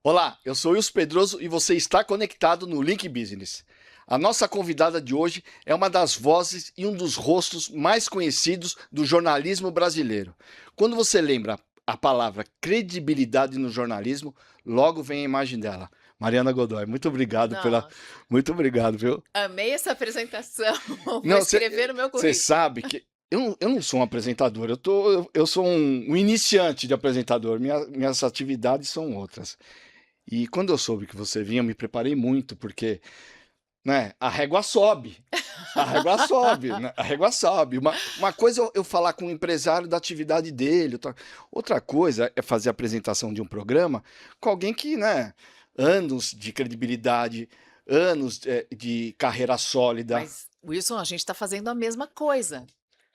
Olá, eu sou Wilson Pedroso e você está conectado no Link Business. A nossa convidada de hoje é uma das vozes e um dos rostos mais conhecidos do jornalismo brasileiro. Quando você lembra a palavra credibilidade no jornalismo, logo vem a imagem dela. Mariana Godoy, muito obrigado pela. Nossa, Muito obrigado, viu? amei essa apresentação. Vou Não, escrever no meu você currículo. sabe que eu não sou um apresentador, eu sou um iniciante de apresentador. Minhas atividades são outras. E quando eu soube que você vinha, eu me preparei muito, porque, né, a régua sobe. A régua sobe, né? A régua sobe. Uma coisa é eu falar com o empresário da atividade dele, outra coisa é fazer a apresentação de um programa com alguém que, né, anos de credibilidade, anos de carreira sólida. Mas, Wilson, a gente está fazendo a mesma coisa.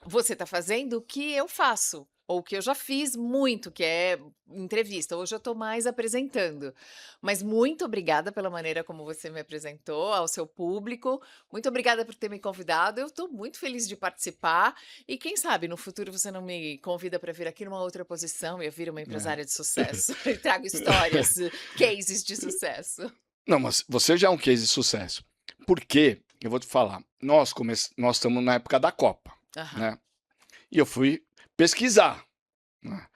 Você está fazendo o que eu faço, ou o que eu já fiz muito, que é entrevista. Hoje eu estou mais apresentando. Mas muito obrigada pela maneira como você me apresentou ao seu público. Muito obrigada por ter me convidado. Eu estou muito feliz de participar. E quem sabe no futuro você não me convida para vir aqui numa outra posição e eu viro uma Né? empresária de sucesso e trago histórias, cases de sucesso. Não, mas você já é um case de sucesso. Por quê? Eu vou te falar. Nós estamos na época da Copa, Aham. né? E eu fui pesquisar, né?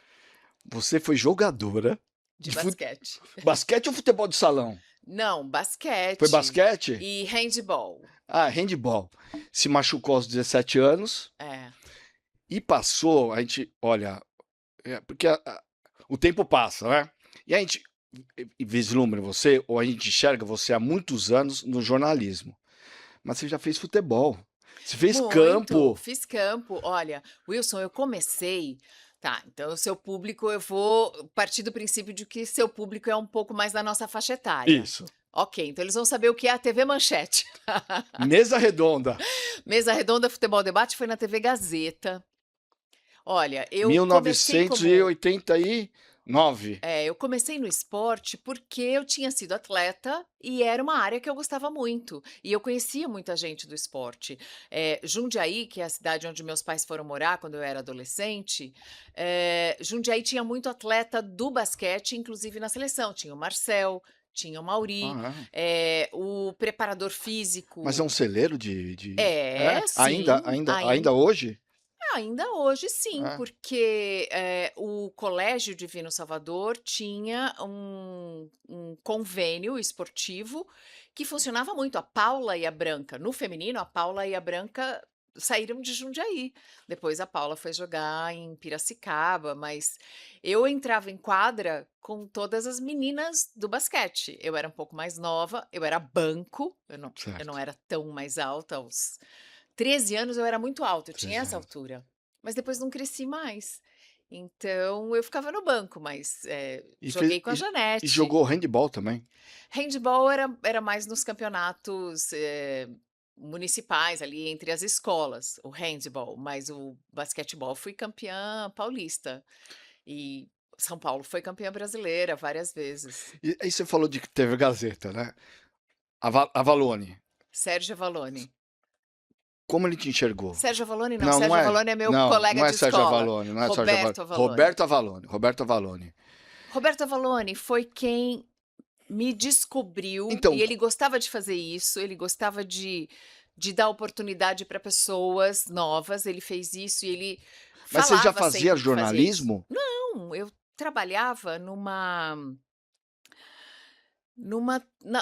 Você foi jogadora De de basquete. basquete ou futebol de salão? Não, Foi basquete basquete? e handball. Ah, handball. Se machucou aos 17 anos É. e passou, a gente, olha, porque o tempo passa, né? E a gente vislumbra você, ou a gente enxerga você há muitos anos no jornalismo. Mas você já fez futebol. Você fez Muito, campo. fiz campo. Olha, Wilson, eu comecei. Tá, então o seu público, eu vou partir do princípio de que seu público é um pouco mais da nossa faixa etária. Isso. Ok, então eles vão saber o que é a TV Manchete. Mesa redonda. Mesa Redonda Futebol Debate foi na TV Gazeta. Olha, eu comecei como 1989. eu comecei no esporte porque eu tinha sido atleta e era uma área que eu gostava muito. E eu conhecia muita gente do esporte. Jundiaí, que é a cidade onde meus pais foram morar quando eu era adolescente, Jundiaí tinha muito atleta do basquete, inclusive na seleção. Tinha o Marcel, tinha o Mauri, Ah, é. o preparador Mas é físico. um celeiro É? Ainda, Sim, ainda, ainda hoje? ainda hoje sim, É. porque, o Colégio Divino Salvador tinha um convênio esportivo que funcionava muito, a Paula e a Branca. No feminino, a Paula e a Branca saíram de Jundiaí. Depois a Paula foi jogar em Piracicaba, mas eu entrava em quadra com todas as meninas do basquete. Eu era um pouco mais nova, eu era banco, eu não Certo. era tão mais alta, aos 13 anos eu era muito alta, eu tinha 13 essa anos. altura, mas depois não cresci mais. Então eu ficava no banco, mas, E, fez, joguei com a e Janete. jogou handball também? Handball era mais nos campeonatos, municipais, ali entre as escolas, o handball, mas o basquetebol fui campeã paulista, e São Paulo foi campeã brasileira várias vezes. E aí você falou de que teve Gazeta, né? Avalone. Sérgio Avalone. Como ele te enxergou? Sérgio Avalone não, Não, não Sérgio é. Avalone é meu Não, colega não é de Sérgio escola, Avalone, não é Sérgio Avalone. Roberto Avalone. Roberto Avalone. Roberto Avalone. Roberto Avalone foi quem me descobriu, Então, e ele gostava de fazer isso, ele gostava de dar oportunidade para pessoas novas, ele fez isso e ele mas você já falava fazia sempre que fazia isso. jornalismo? Não, eu trabalhava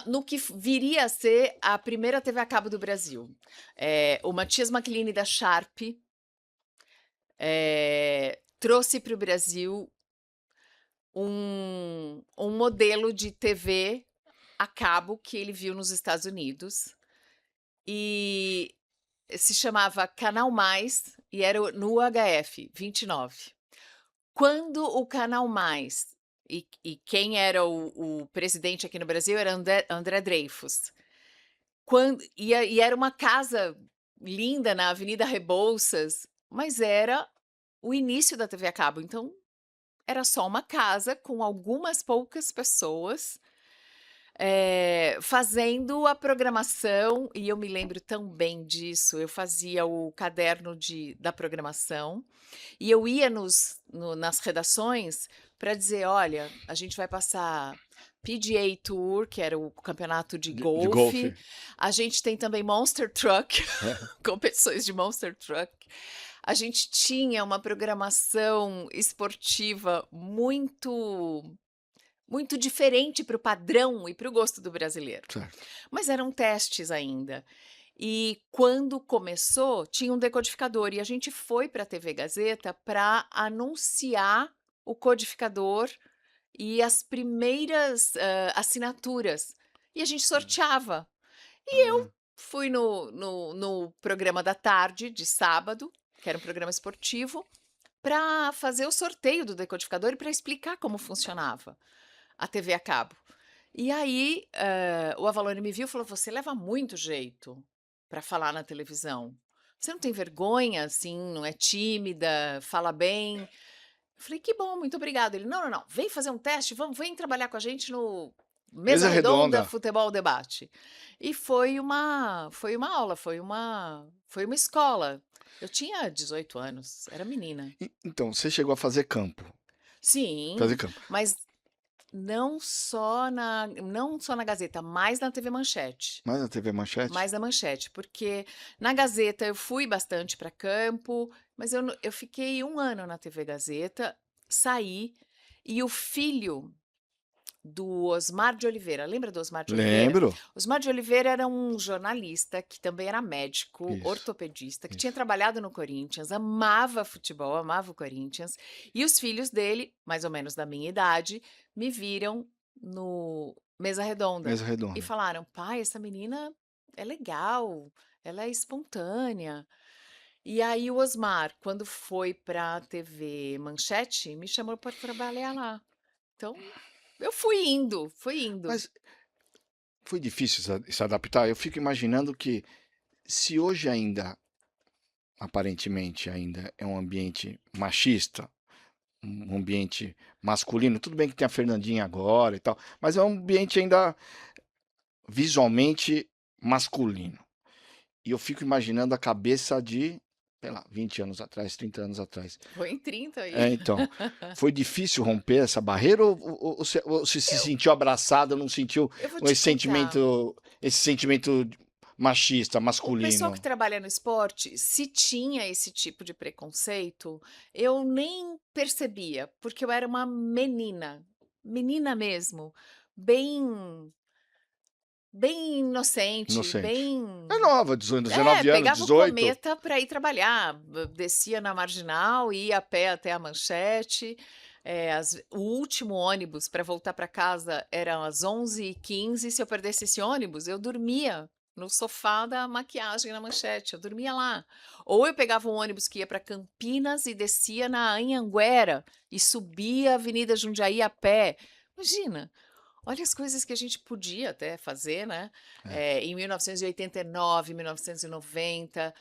no que viria a ser a primeira TV a cabo do Brasil. O Matias Macline da Sharp, trouxe para o Brasil um modelo de TV a cabo que ele viu nos Estados Unidos, e se chamava Canal Mais e era no UHF 29. Quando o Canal Mais, e quem era o presidente aqui no Brasil era André Dreyfus. E era uma casa linda na Avenida Rebouças, mas era o início da TV a cabo, então era só uma casa com algumas poucas pessoas, fazendo a programação, e eu me lembro tão bem disso. Eu fazia o caderno da programação, e eu ia nas redações para dizer: olha, a gente vai passar PGA Tour, que era o campeonato de De golfe. golfe. A gente tem também Monster Truck, É, competições de Monster Truck. A gente tinha uma programação esportiva muito diferente para o padrão e para o gosto do brasileiro. certo. Mas eram testes ainda. E quando começou, tinha um decodificador e a gente foi para a TV Gazeta para anunciar o codificador e as primeiras, assinaturas. E a gente sorteava. E Ah, eu fui no programa da tarde, de sábado, que era um programa esportivo, para fazer o sorteio do decodificador e para explicar como funcionava a TV a cabo. E aí, o Avalone me viu e falou: "Você leva muito jeito para falar na televisão. Você não tem vergonha, assim, não é tímida, fala bem". Eu falei: "Que bom, muito obrigado". Ele: "Não, não, não, vem fazer um teste, vem trabalhar com a gente no Mesa mesa Redonda redonda. Futebol Debate". E foi uma aula, foi uma escola. Eu tinha 18 anos, era menina. Então, você chegou a fazer campo. Fazer Sim, campo. mas não só na Gazeta, mais na TV Manchete. Mas na TV Manchete? Mais na Manchete, porque na Gazeta eu fui bastante para campo, mas eu fiquei 1 ano na TV Gazeta, saí, e o filho do Osmar de Oliveira, lembra do Osmar de Oliveira? Lembro. Osmar de Oliveira era um jornalista que também era médico, Isso, ortopedista, que tinha isso. trabalhado no Corinthians, amava futebol, amava o Corinthians, e os filhos dele, mais ou menos da minha idade, me viram no Mesa Redonda Mesa e redonda. falaram: "Pai, essa menina é legal, ela é espontânea". E aí o Osmar, quando foi para a TV Manchete, me chamou para trabalhar lá. Então, eu fui indo. Mas foi difícil se adaptar? Eu fico imaginando que se hoje ainda, aparentemente ainda, é um ambiente machista, um ambiente masculino, tudo bem que tem a Fernandinha agora e tal, mas é um ambiente ainda visualmente masculino. E eu fico imaginando a cabeça de, sei lá, 20 anos atrás, 30 anos atrás. Foi em 30 aí. É, então, foi difícil romper essa barreira ou você se Eu sentiu abraçada, não sentiu eu vou te contar, esse sentimento machista, o pessoal que masculino? trabalha no esporte, se tinha esse tipo de preconceito, eu nem percebia, porque eu era uma menina, menina mesmo, bem bem inocente, Inocente. É bem nova, 19 anos, pegava o 18. cometa para ir trabalhar, descia na Marginal, ia a pé até a Manchete, o último ônibus para voltar para casa era às 11h15. Se eu perdesse esse ônibus, eu dormia no sofá da maquiagem na Manchete, eu dormia lá. Ou eu pegava um ônibus que ia para Campinas e descia na Anhanguera e subia a Avenida Jundiaí a pé. Imagina, olha as coisas que a gente podia até fazer, né, É. em 1989, 1990,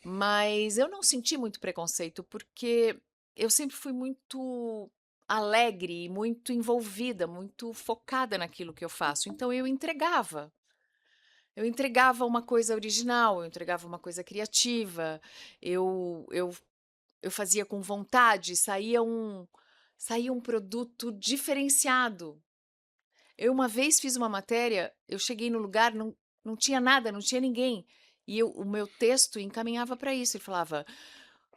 mas eu não senti muito preconceito, porque eu sempre fui muito alegre e muito envolvida, muito focada naquilo que eu faço, então eu entregava uma coisa original, eu entregava uma coisa criativa, eu fazia com vontade, saía um produto diferenciado. Eu uma vez fiz uma matéria, eu cheguei no lugar, não tinha nada, não tinha ninguém, e o meu texto encaminhava para isso, ele falava: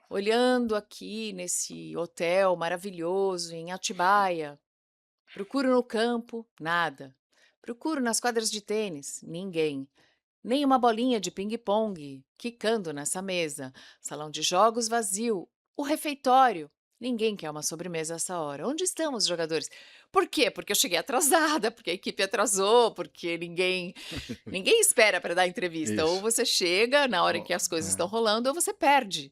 "Olhando aqui nesse hotel maravilhoso em Atibaia, procuro no campo, nada. Procuro nas quadras de tênis, ninguém. Nem uma bolinha de pingue-pongue quicando nessa mesa. Salão de jogos vazio. O refeitório. Ninguém quer uma sobremesa essa hora. Onde estão os jogadores? Por quê? Porque eu cheguei atrasada, porque a equipe atrasou, porque ninguém espera para dar entrevista. Ou Isso. você chega na hora em Ó, que as coisas é. estão rolando, ou você perde.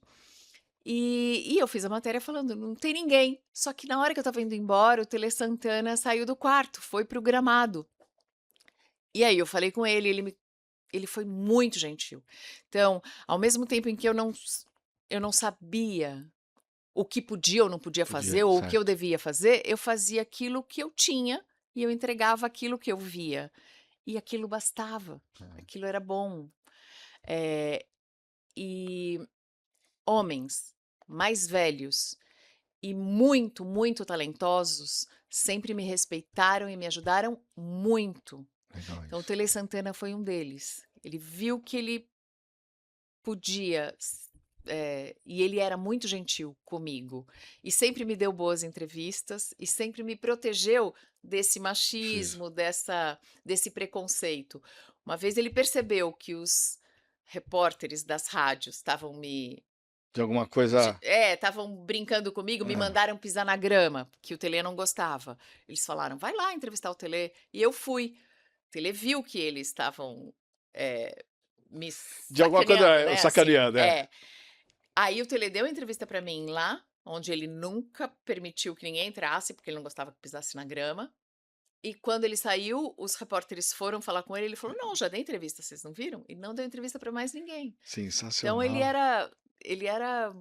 E eu fiz a matéria falando, não tem ninguém. Só que na hora que eu estava indo embora, o Tele Santana saiu do quarto, foi pro gramado. E aí eu falei com ele, ele foi muito gentil. Então, ao mesmo tempo em que eu não sabia o que podia ou não podia Podia, fazer, ou o que eu certo. devia fazer, eu fazia aquilo que eu tinha e eu entregava aquilo que eu via. E aquilo bastava, É. aquilo era bom. Eh, e homens mais velhos e muito, muito talentosos, sempre me respeitaram e me ajudaram muito. Legal Então o isso. Tele Santana foi um deles. Ele viu que ele podia e ele era muito gentil comigo, e sempre me deu boas entrevistas, e sempre me protegeu desse Fiz. machismo, desse preconceito. Uma vez ele percebeu que os repórteres das rádios estavam me De alguma coisa estavam brincando comigo, me é, mandaram pisar na grama, que o Telê não gostava. Eles falaram: "Vai lá entrevistar o Telê", e eu fui. O Telê viu que eles estavam, eh, me de alguma coisa sacaneando, né, assim. sacaneando, é. É. Aí o Telê deu a entrevista pra mim lá, onde ele nunca permitiu que ninguém entrasse, porque ele não gostava que pisasse na grama. E quando ele saiu, os repórteres foram falar com ele, ele falou: "Não, já dei entrevista, vocês não viram?" E não deu entrevista pra mais ninguém. Então Sensacional. ele era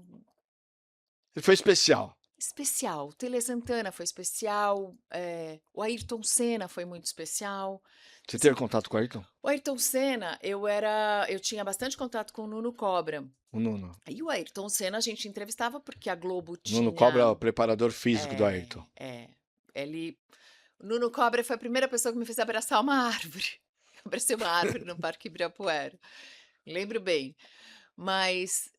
Ele foi especial. especial. O Tele Santana foi especial, o Ayrton Senna foi muito especial. Você teve Assim, contato com o Ayrton? o Ayrton Senna, eu tinha bastante contato com o Nuno Cobra. O Nuno. E o Ayrton Senna a gente entrevistava, porque a Globo O Nuno Cobra é tinha o preparador físico do é, Ayrton. é, ele o Nuno Cobra foi a primeira pessoa que me fez abraçar uma árvore. Abracei uma árvore no Parque Ibirapuera, lembro bem. Mas,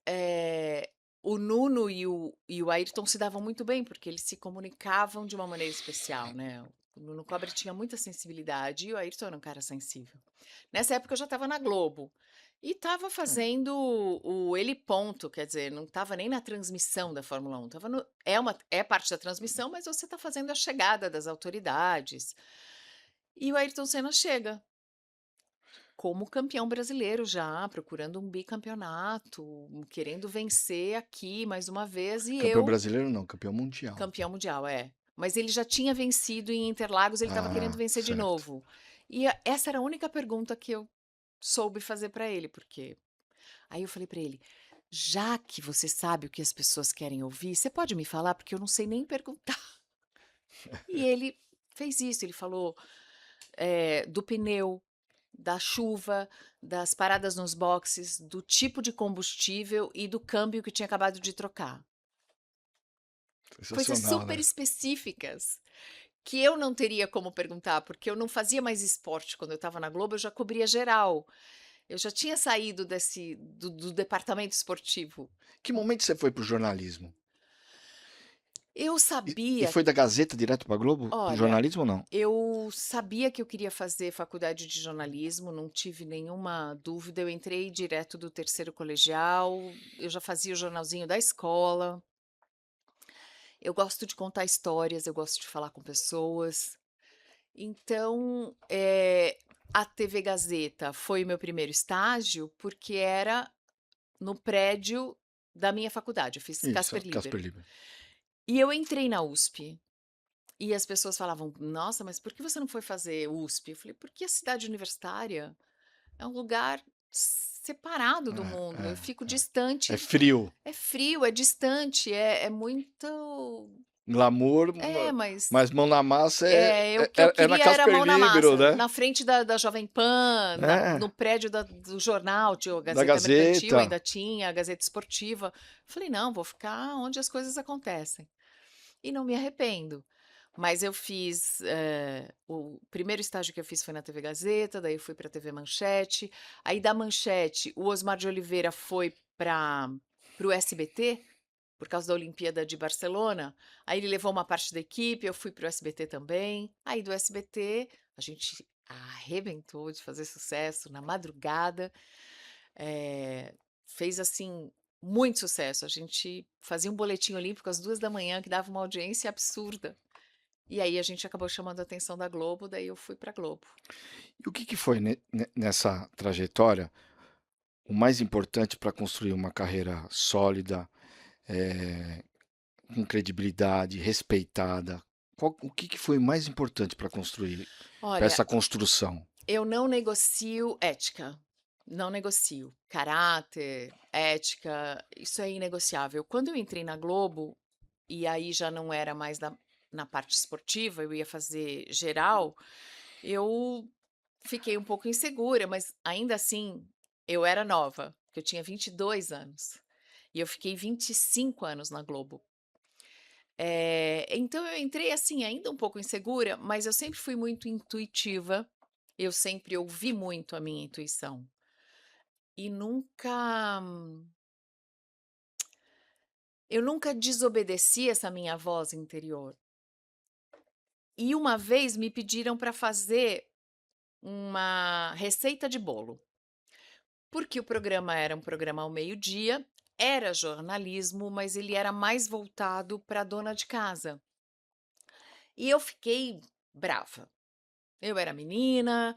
o Nuno e o Ayrton se davam muito bem, porque eles se comunicavam de uma maneira especial, né. O Nuno Cobra tinha muita sensibilidade e o Ayrton era um cara sensível. Nessa época eu já estava na Globo, e estava É, fazendo o Ele Ponto, quer dizer, não estava nem na transmissão da Fórmula 1, estava no é parte da transmissão, mas você está fazendo a chegada das autoridades. E o Ayrton Senna chega como campeão brasileiro já, procurando um bicampeonato, querendo vencer aqui mais uma vez, e campeão eu brasileiro não, campeão mundial. campeão mundial, é. Mas ele já tinha vencido em Interlagos, ele estava querendo Ah, vencer de certo. novo. E essa era a única pergunta que eu soube fazer para ele, porque aí eu falei para ele: "Já que você sabe o que as pessoas querem ouvir, você pode me falar? Porque eu não sei nem perguntar". E ele fez isso, ele falou, do pneu, da chuva, das paradas nos boxes, do tipo de combustível e do câmbio que tinha acabado de trocar. Coisas Sensacional, super né. específicas, que eu não teria como perguntar, porque eu não fazia mais esporte quando eu estava na Globo, eu já cobria geral. Eu já tinha saído do departamento esportivo. Que momento você foi para o jornalismo? Eu E sabia foi da Gazeta direto pra Globo? Para o Olha, jornalismo ou não? eu sabia que eu queria fazer faculdade de jornalismo, não tive nenhuma dúvida, eu entrei direto do terceiro colegial, eu já fazia o jornalzinho da escola. Eu gosto de contar histórias, eu gosto de falar com pessoas. Então, a TV Gazeta foi o meu primeiro estágio, porque era no prédio da minha faculdade, eu fiz Isso, Casper Liber. Casper Liber. E eu entrei na USP. E as pessoas falavam: "Nossa, mas por que você não foi fazer USP?" Eu falei: "Porque a cidade universitária é um lugar separado do É, mundo, eu fico é, é. É distante, frio, é frio, é distante, é muito". glamour, Mas, mas mão na massa o que eu na queria era Casper mão na Libero, massa, né. na frente da Jovem Pan, no É, prédio do jornal, tinha a da Gazeta Mercantil, Gazeta. ainda tinha, a Gazeta Esportiva. Falei: "Não, vou ficar onde as coisas acontecem". E não me arrependo. Mas eu fiz, o primeiro estágio que eu fiz foi na TV Gazeta, daí eu fui pra TV Manchete, aí da Manchete o Osmar de Oliveira foi para o SBT, por causa da Olimpíada de Barcelona, aí ele levou uma parte da equipe, eu fui para o SBT também, aí do SBT a gente arrebentou de fazer sucesso na madrugada, fez assim muito sucesso, a gente fazia um boletim olímpico às 2 da manhã que dava uma audiência absurda. E aí a gente acabou chamando a atenção da Globo, daí eu fui pra Globo. E o que que foi nessa trajetória o mais importante para construir uma carreira sólida, eh, com credibilidade, respeitada? O que que foi mais importante para construir para Olha, essa construção? eu não negocio ética, não negocio. Caráter, ética, isso é inegociável. Quando eu entrei na Globo, e aí já não era mais na parte esportiva, eu ia fazer geral, eu fiquei um pouco insegura, mas ainda assim eu era nova, porque eu tinha 22 anos. E eu fiquei 25 anos na Globo. Então eu entrei, assim, ainda um pouco insegura, mas eu sempre fui muito intuitiva, eu sempre ouvi muito a minha intuição. E eu nunca desobedeci essa minha voz interior. E uma vez me pediram para fazer uma receita de bolo, porque o programa era um programa ao meio-dia, era jornalismo, mas ele era mais voltado para dona de casa. E eu fiquei brava. Eu era menina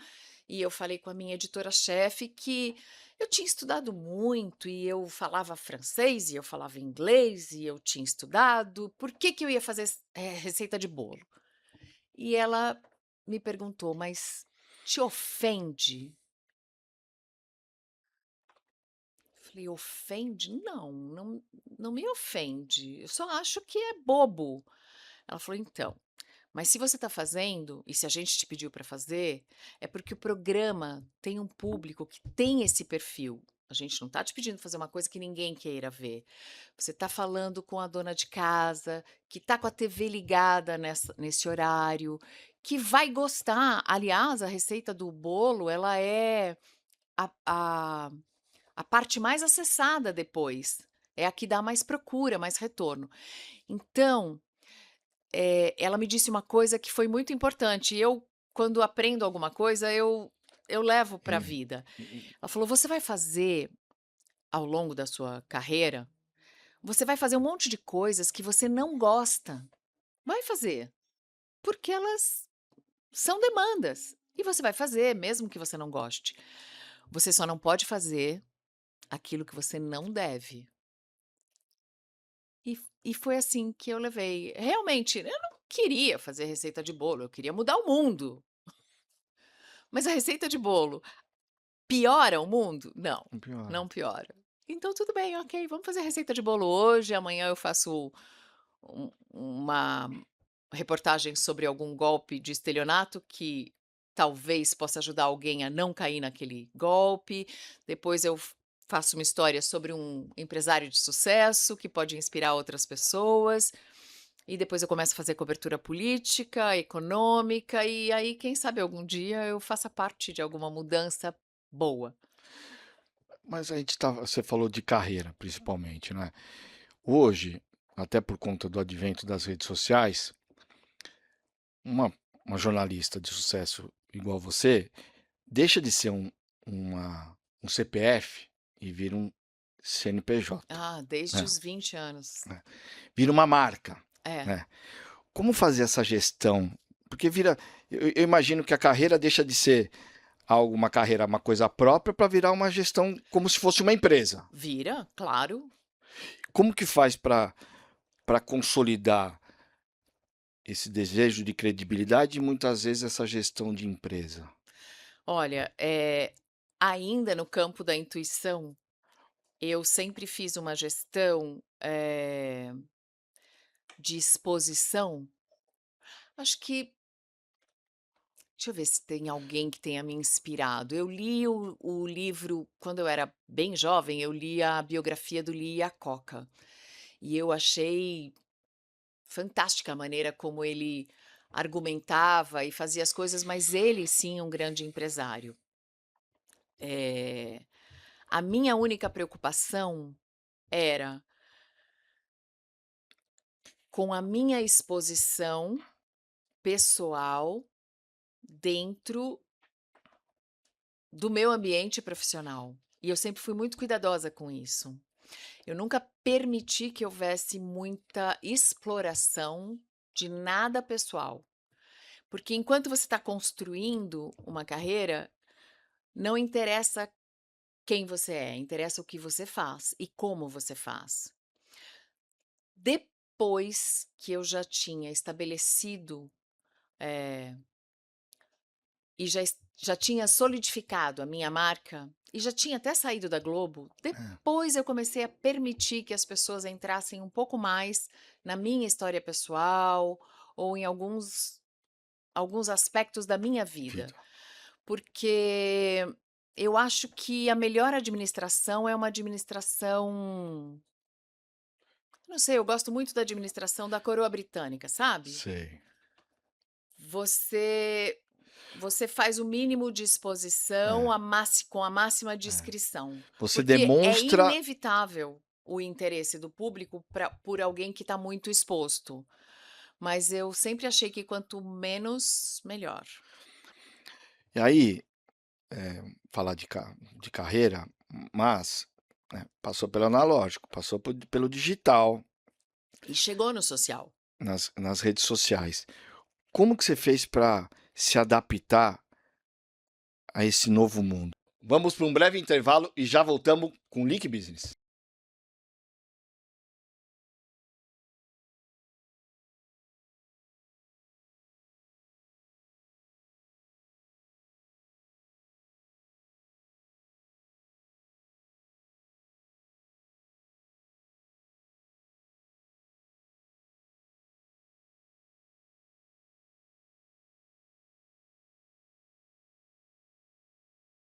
e eu falei com a minha editora-chefe que eu tinha estudado muito e eu falava francês e eu falava inglês e eu tinha estudado, por que que eu ia fazer receita de bolo? E ela me perguntou: "Mas te ofende?" Falei: "Ofende? Não, não me ofende, eu só acho que é bobo". Ela falou: "Então, mas se você está fazendo, e se a gente te pediu para fazer, é porque o programa tem um público que tem esse perfil. A gente não está te pedindo fazer uma coisa que ninguém queira ver. Você está falando com a dona de casa, que está com a TV ligada nesse horário, que vai gostar. Aliás, a receita do bolo, ela é a, a, a parte mais acessada depois. É a que dá mais procura, mais retorno. Então, ela me disse uma coisa que foi muito importante, e eu, quando aprendo alguma coisa, eu levo para a Hum, vida. hum, Ela falou: "Você vai fazer, ao longo da sua carreira, você vai fazer um monte de coisas que você não gosta. Vai fazer, porque elas são demandas, e você vai fazer mesmo que você não goste. Você só não pode fazer aquilo que você não deve". E foi assim que eu levei. Realmente, eu não queria fazer receita de bolo, eu queria mudar o mundo. Mas a receita de bolo piora o mundo? Não, piora. não piora. Então tudo bem, ok, vamos fazer receita de bolo hoje, amanhã eu faço uma reportagem sobre algum golpe de estelionato que talvez possa ajudar alguém a não cair naquele golpe. Depois eu faço uma história sobre um empresário de sucesso que pode inspirar outras pessoas. E depois eu começo a fazer cobertura política, econômica, e aí, quem sabe algum dia eu faça parte de alguma mudança boa. Mas a gente você falou de carreira, principalmente, né. Hoje, até por conta do advento das redes sociais, uma uma jornalista de sucesso igual você, deixa de ser um CPF e vira um CNPJ, Ah, desde né, os 20 anos. né. Vira uma marca, É, né. Como fazer essa gestão? Porque vira eu imagino que a carreira deixa de ser algo uma carreira, uma coisa própria, para virar uma gestão como se fosse uma empresa. vira, claro. Como que faz para consolidar esse desejo de credibilidade e muitas vezes essa gestão de empresa? Olha, ainda no campo da intuição, eu sempre fiz uma gestão, de exposição. Acho que deixa eu ver se tem alguém que tenha me inspirado. Eu li o livro quando eu era bem jovem, eu li a biografia do Lee Iacocca, e eu achei fantástica a maneira como ele argumentava e fazia as coisas, mas ele sim um grande empresário. Eh, a minha única preocupação era com a minha exposição pessoal dentro do meu ambiente profissional. E eu sempre fui muito cuidadosa com isso. Eu nunca permiti que houvesse muita exploração de nada pessoal. Porque enquanto você está construindo uma carreira, não interessa quem você é, interessa o que você faz e como você faz. Depois que eu já tinha estabelecido, eh, e já tinha solidificado a minha marca, e já tinha até saído da Globo, É, depois eu comecei a permitir que as pessoas entrassem um pouco mais na minha história pessoal ou em alguns aspectos da minha vida. vida. Porque eu acho que a melhor administração é uma administração Não sei, eu gosto muito da administração da coroa britânica, sabe? Sei. Você você faz o mínimo de exposição É, com a máxima é. discrição, Você porque é demonstra inevitável o interesse do público por alguém que está muito exposto, mas eu sempre achei que quanto menos, melhor. e aí, falar de carreira, mas, né, passou pelo analógico, passou pelo digital, E chegou no social. nas redes sociais. Como que você fez para se adaptar a esse novo mundo? Vamos para um breve intervalo e já voltamos com Link Business.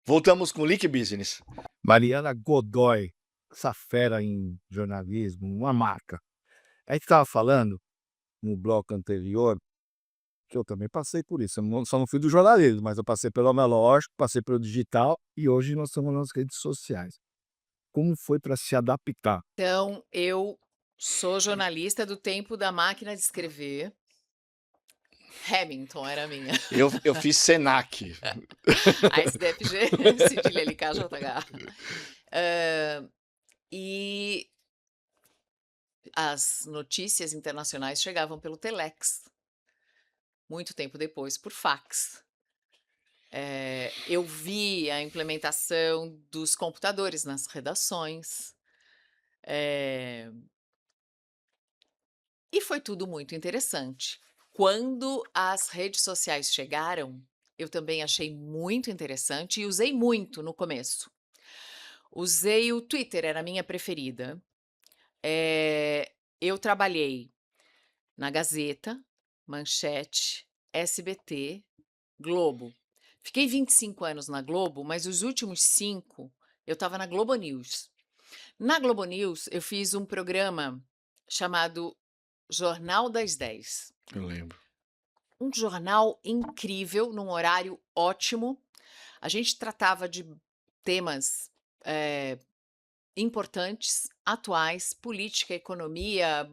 Voltamos com Link Business. Mariana Godoy, essa fera em jornalismo, uma marca. A gente estava falando no bloco anterior, que eu também passei por isso. Eu só não fui do jornalismo, mas eu passei pelo analógico, passei pelo digital e hoje nós estamos nas redes sociais. Como foi para se adaptar? Então, eu sou jornalista do tempo da máquina de escrever. Hamilton era a minha. Eu fiz Senac. A SDFG, Cedilha LKJH. E as notícias internacionais chegavam pelo telex, muito tempo depois por fax. Eu vi a implementação dos computadores nas redações. E foi tudo muito interessante. Quando as redes sociais chegaram, eu também achei muito interessante e usei muito no começo. Usei o Twitter, era a minha preferida. Eu trabalhei na Gazeta, Manchete, SBT, Globo. Fiquei 25 anos na Globo, mas os últimos 5 eu estava na Globo News. Na Globo News, eu fiz um programa chamado Jornal das 10. Eu lembro. Um jornal incrível, num horário ótimo. A gente tratava de temas importantes, atuais, política, economia,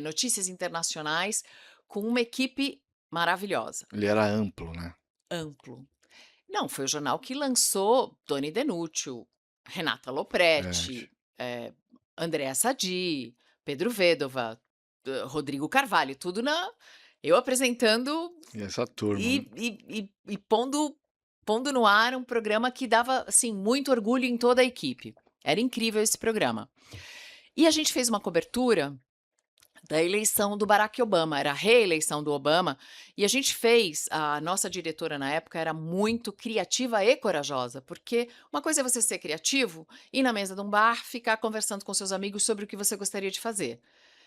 notícias internacionais, com uma equipe maravilhosa, Ele era amplo, né? amplo. Não, foi o jornal que lançou Tony Denúcio, Renata Lopretti, Andréa Sadi, Pedro Vedova, Rodrigo Carvalho, tudo eu apresentando E essa turma, né? e pondo no ar um programa que dava, assim, muito orgulho em toda a equipe. Era incrível esse programa. E a gente fez uma cobertura da eleição do Barack Obama, era a reeleição do Obama, e a nossa diretora na época era muito criativa e corajosa, porque uma coisa é você ser criativo e na mesa de um bar ficar conversando com seus amigos sobre o que você gostaria de fazer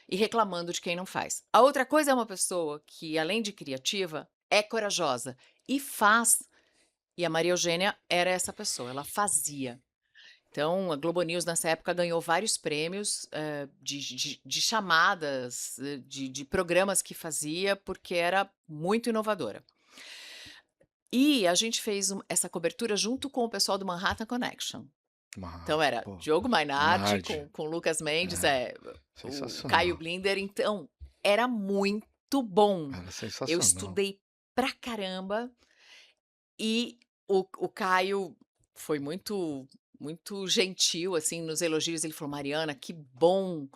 e reclamando de quem não faz. A outra coisa é uma pessoa que, além de criativa, é corajosa e faz. E a Maria Eugênia era essa pessoa, ela fazia. Então, a Globo News nessa época ganhou vários prêmios de chamadas, de programas que fazia, porque era muito inovadora. E a gente fez essa cobertura junto com o pessoal do Manhattan Connection. Então era Pô, Diogo Mainardi Mainardi. com Lucas Mendes, o Caio Sensacional. Blinder, então era muito bom. Era Eu sensacional. estudei pra caramba e o Caio foi muito gentil, assim, nos elogios, ele falou: "Mariana, que bom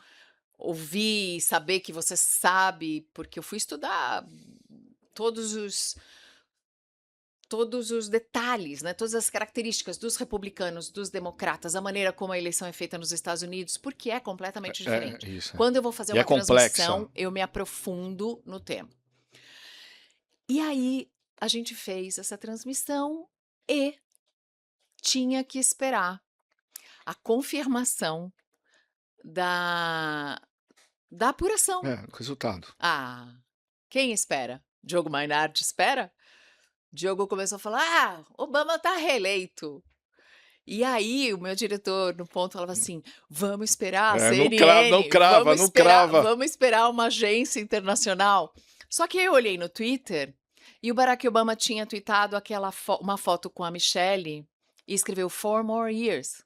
ouvir e saber que você sabe", porque eu fui estudar todos os todos os detalhes, né, todas as características dos republicanos, dos democratas, a maneira como a eleição é feita nos Estados Unidos, porque é completamente diferente. Isso. Quando eu vou fazer E é uma complexa. transmissão, eu me aprofundo no tema. E aí, a gente fez essa transmissão e tinha que esperar a confirmação da da apuração. O resultado. Ah, quem espera? Diogo Mainardi espera? Diogo começou a falar: "Ah, Obama está reeleito". E aí o meu diretor, no ponto, falava assim: "Vamos esperar a Não CNN, crava, não crava. vamos esperar uma agência internacional". Só que aí eu olhei no Twitter e o Barack Obama tinha tweetado uma foto com a Michelle e escreveu 4 more years,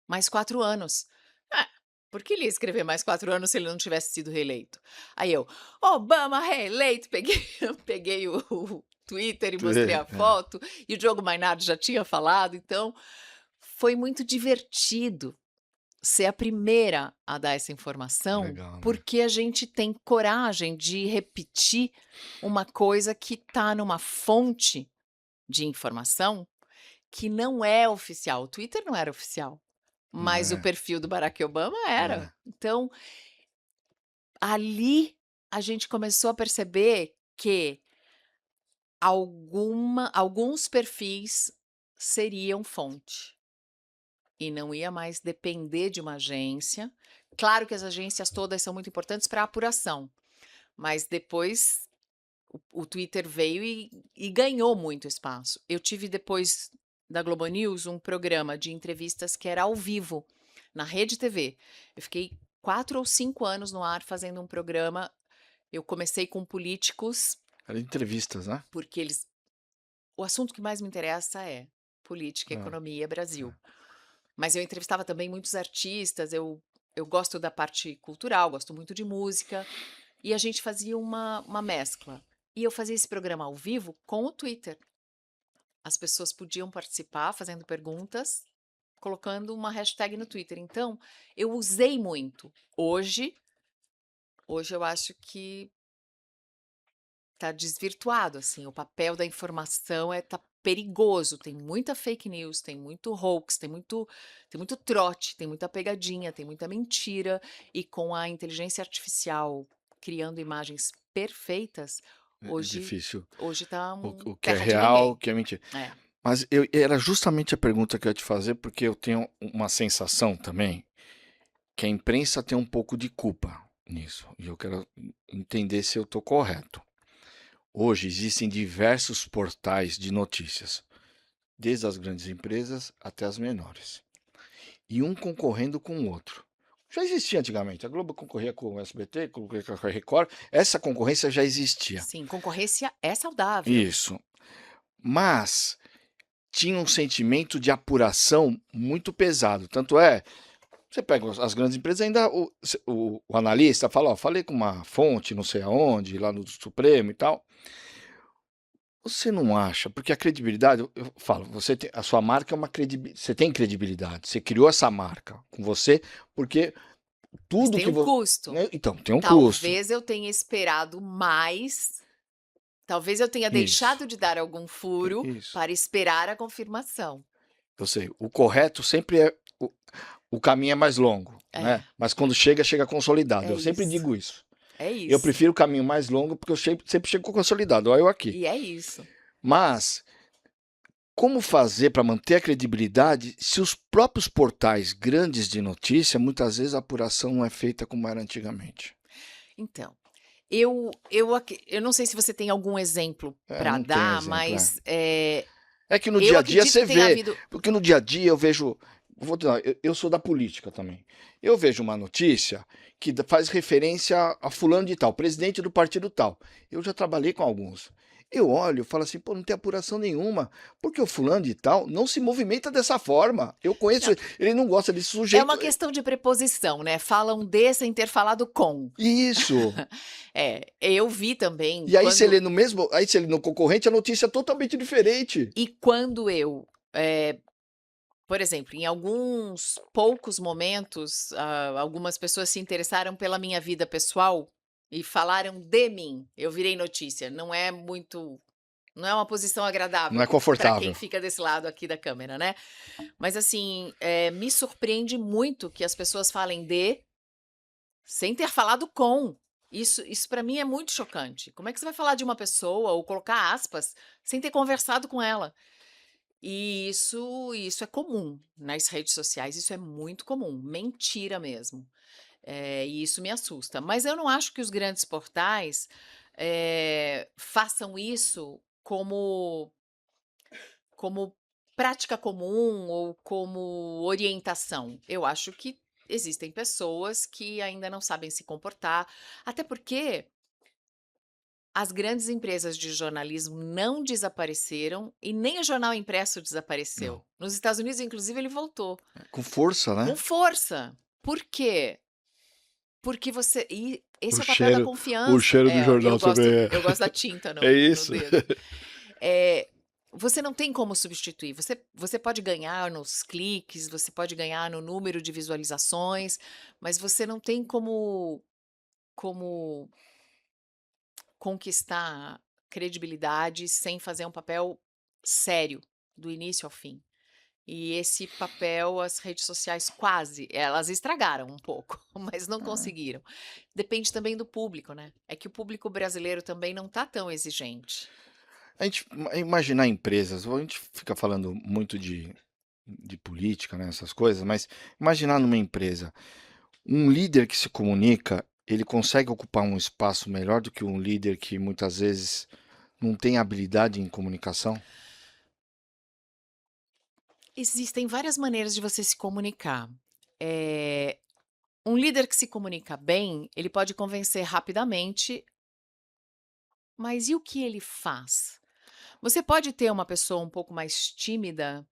mais 4 anos. Ah, por que ele ia escrever mais 4 anos se ele não tivesse sido reeleito? Aí eu: "Obama reeleito", peguei peguei o Twitter e mostrei a É, foto, e o Diogo Mainardi já tinha falado, então foi muito divertido ser a primeira a dar essa informação, legal, né? porque a gente tem coragem de repetir uma coisa que está numa fonte de informação que não é oficial. O Twitter não era oficial, mas o É, perfil do Barack Obama era. é, Então, ali a gente começou a perceber que alguns perfis seriam fonte. E não ia mais depender de uma agência. Claro que as agências todas são muito importantes para a apuração, mas depois o Twitter veio e ganhou muito espaço. Eu tive depois da Globo News um programa de entrevistas que era ao vivo, na Rede TV. Eu fiquei 4 ou 5 anos no ar fazendo um programa. Eu comecei com políticos, era entrevistas, né? porque o assunto que mais me interessa é política, Ah, economia, Brasil. tá. Mas eu entrevistava também muitos artistas, eu gosto da parte cultural, gosto muito de música, e a gente fazia uma mescla. E eu fazia esse programa ao vivo com o Twitter. As pessoas podiam participar fazendo perguntas, colocando uma hashtag no Twitter. Então, eu usei muito. Hoje eu acho que tá desvirtuado, assim, o papel da informação tá perigoso, tem muita fake news, tem muito hoax, tem muito trote, tem muita pegadinha, tem muita mentira, e com a inteligência artificial criando imagens perfeitas, É hoje difícil. hoje tá O que é terra de real, o ninguém. que é mentira. É. Mas era justamente a pergunta que eu ia te fazer, porque eu tenho uma sensação também que a imprensa tem um pouco de culpa nisso. E eu quero entender se eu estou correto. Hoje existem diversos portais de notícias, desde as grandes empresas até as menores, e um concorrendo com o outro. Já existia antigamente. A Globo concorria com o SBT, concorria com a Record. Essa concorrência já existia. Sim, concorrência é saudável. Isso. Mas tinha um sentimento de apuração muito pesado. Tanto é, você pega as grandes empresas, ainda o analista fala, ó, falei com uma fonte, não sei aonde, lá no Supremo e tal. Você não acha? Porque a credibilidade, eu falo, a sua marca é uma credibilidade, você tem credibilidade, você criou essa marca com você, porque Mas tudo tem que um você. custo. Então, tem um custo. Talvez eu tenha esperado mais. Talvez eu tenha Isso, deixado de dar algum furo isso. para esperar a confirmação. Eu sei, o correto sempre é. O caminho é mais longo, É, né? Mas quando chega, chega consolidado. é Eu sempre isso, digo isso. é Eu isso. prefiro o caminho mais longo porque eu sempre chego consolidado. Olha eu aqui. E é isso. Mas como fazer para manter a credibilidade se os próprios portais grandes de notícia, muitas vezes a apuração não é feita como era antigamente? Então, eu não sei se você tem algum exemplo para Não tem dar, exemplo, é. mas É que no eu dia a dia acredito você que tenha vê, havido. porque no dia a dia eu vejo, eu sou da política também. Eu vejo uma notícia que faz referência a fulano de tal, presidente do partido tal. Eu já trabalhei com alguns. Eu olho e falo assim, pô, não tem apuração nenhuma, porque o fulano de tal não se movimenta dessa forma. Eu conheço, Não, ele não gosta desse é sujeito. uma questão de preposição, né? Falam de sem ter falado com. Isso. Eu vi também E aí você lê no mesmo, aí você lê no concorrente, a notícia é totalmente diferente. quando eu, por exemplo, em alguns poucos momentos, algumas pessoas se interessaram pela minha vida pessoal e falaram de mim. Eu virei notícia. Não é uma posição Não é agradável para quem confortável. fica desse lado aqui da câmera, né? Mas assim, me surpreende muito que as pessoas falem de sem ter falado com. Isso para mim é muito chocante. Como é que você vai falar de uma pessoa ou colocar aspas sem ter conversado com ela? E isso é comum nas redes sociais, isso é muito comum, mentira mesmo. E isso me assusta. Mas eu não acho que os grandes portais, façam isso como prática comum ou como orientação. Eu acho que existem pessoas que ainda não sabem se comportar, até porque as grandes empresas de jornalismo não desapareceram e nem o jornal impresso desapareceu. Não. Nos Estados Unidos, inclusive, ele voltou Com força, com né? força. Por quê? Porque você e esse O é o papel da cheiro, o confiança. cheiro do É, jornal também é. eu gosto da tinta É no isso. dedo. Você não tem como substituir. Você pode ganhar nos cliques, você pode ganhar no número de visualizações, mas você não tem como conquistar credibilidade sem fazer um papel sério, do início ao fim. E esse papel as redes sociais quase, elas estragaram um pouco, mas não Ah, conseguiram. Depende também do público, né? É que o público brasileiro também não tá tão exigente. a gente imaginar empresas, a gente fica falando muito de política, né, essas coisas, mas imaginar numa empresa, um líder que se comunica, ele consegue ocupar um espaço melhor do que um líder que muitas vezes não tem habilidade em comunicação? Existem várias maneiras de você se comunicar. Eh, um líder que se comunica bem, ele pode convencer rapidamente, mas e o que ele faz? Você pode ter uma pessoa um pouco mais tímida,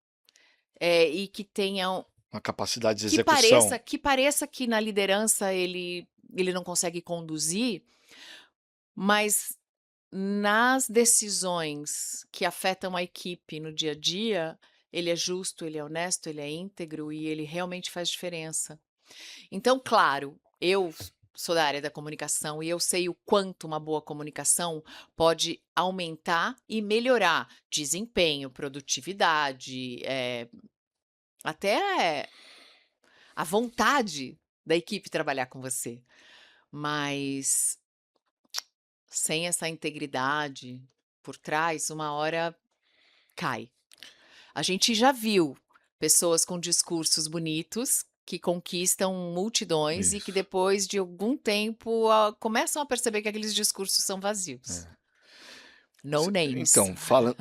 e que tenha Uma capacidade de que execução? pareça que na liderança ele não consegue conduzir, mas nas decisões que afetam a equipe no dia a dia, ele é justo, ele é honesto, ele é íntegro e ele realmente faz diferença. Então, claro, eu sou da área da comunicação e eu sei o quanto uma boa comunicação pode aumentar e melhorar desempenho, produtividade, até a vontade da equipe trabalhar com você. Mas sem essa integridade por trás, uma hora cai. A gente já viu pessoas com discursos bonitos que conquistam multidões e que Isso. depois de algum tempo, começam a perceber que aqueles discursos são vazios. É. No names. Então,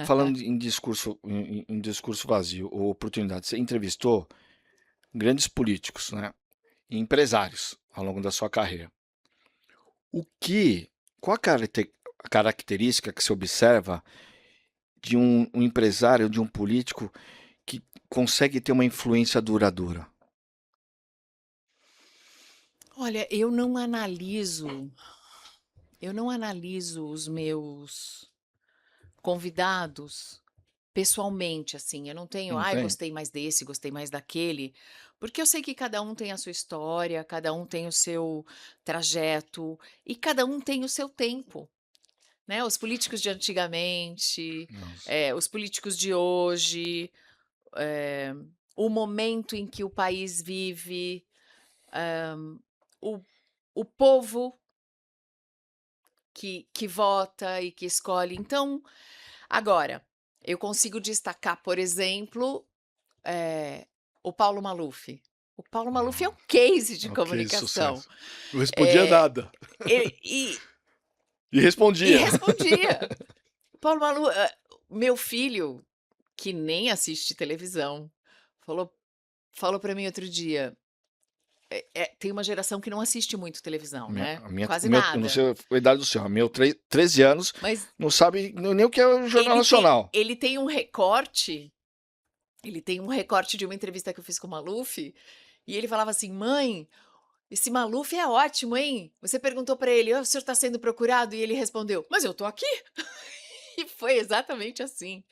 falando em discurso, em discurso vazio ou oportunidade, você entrevistou grandes políticos, né, e empresários ao longo da sua carreira. O que, qual a característica que se observa de um empresário, de um político que consegue ter uma influência duradoura? Olha, eu não analiso os meus convidados pessoalmente, assim, eu não tenho: Não "Ai, tem? gostei mais desse, gostei mais daquele", porque eu sei que cada um tem a sua história, cada um tem o seu trajeto e cada um tem o seu tempo, né. Os políticos de antigamente, Nossa. os políticos de hoje, eh, o momento em que o país vive, o o povo que vota e que escolhe. Então, agora, eu consigo destacar, por exemplo, o Paulo Maluf. O Paulo Maluf é um Ah, case de ok, comunicação. sucesso. Não respondia Eh, nada. e e E e respondia. respondia. Paulo Maluf meu filho, que nem assiste televisão, falou falou para mim outro dia, tem uma geração que não assiste muito televisão, né, O quase meu, eu não nada. sei a idade do senhor, meu 13 anos, Mas não sabe nem o que é o Jornal Nacional. ele tem um recorte ele tem um recorte de uma entrevista que eu fiz com o Maluf, e ele falava assim: "Mãe, esse Maluf é ótimo, hein?". Você perguntou para ele: "O senhor está sendo procurado?", e ele respondeu: "Mas eu tô aqui". E foi exatamente assim.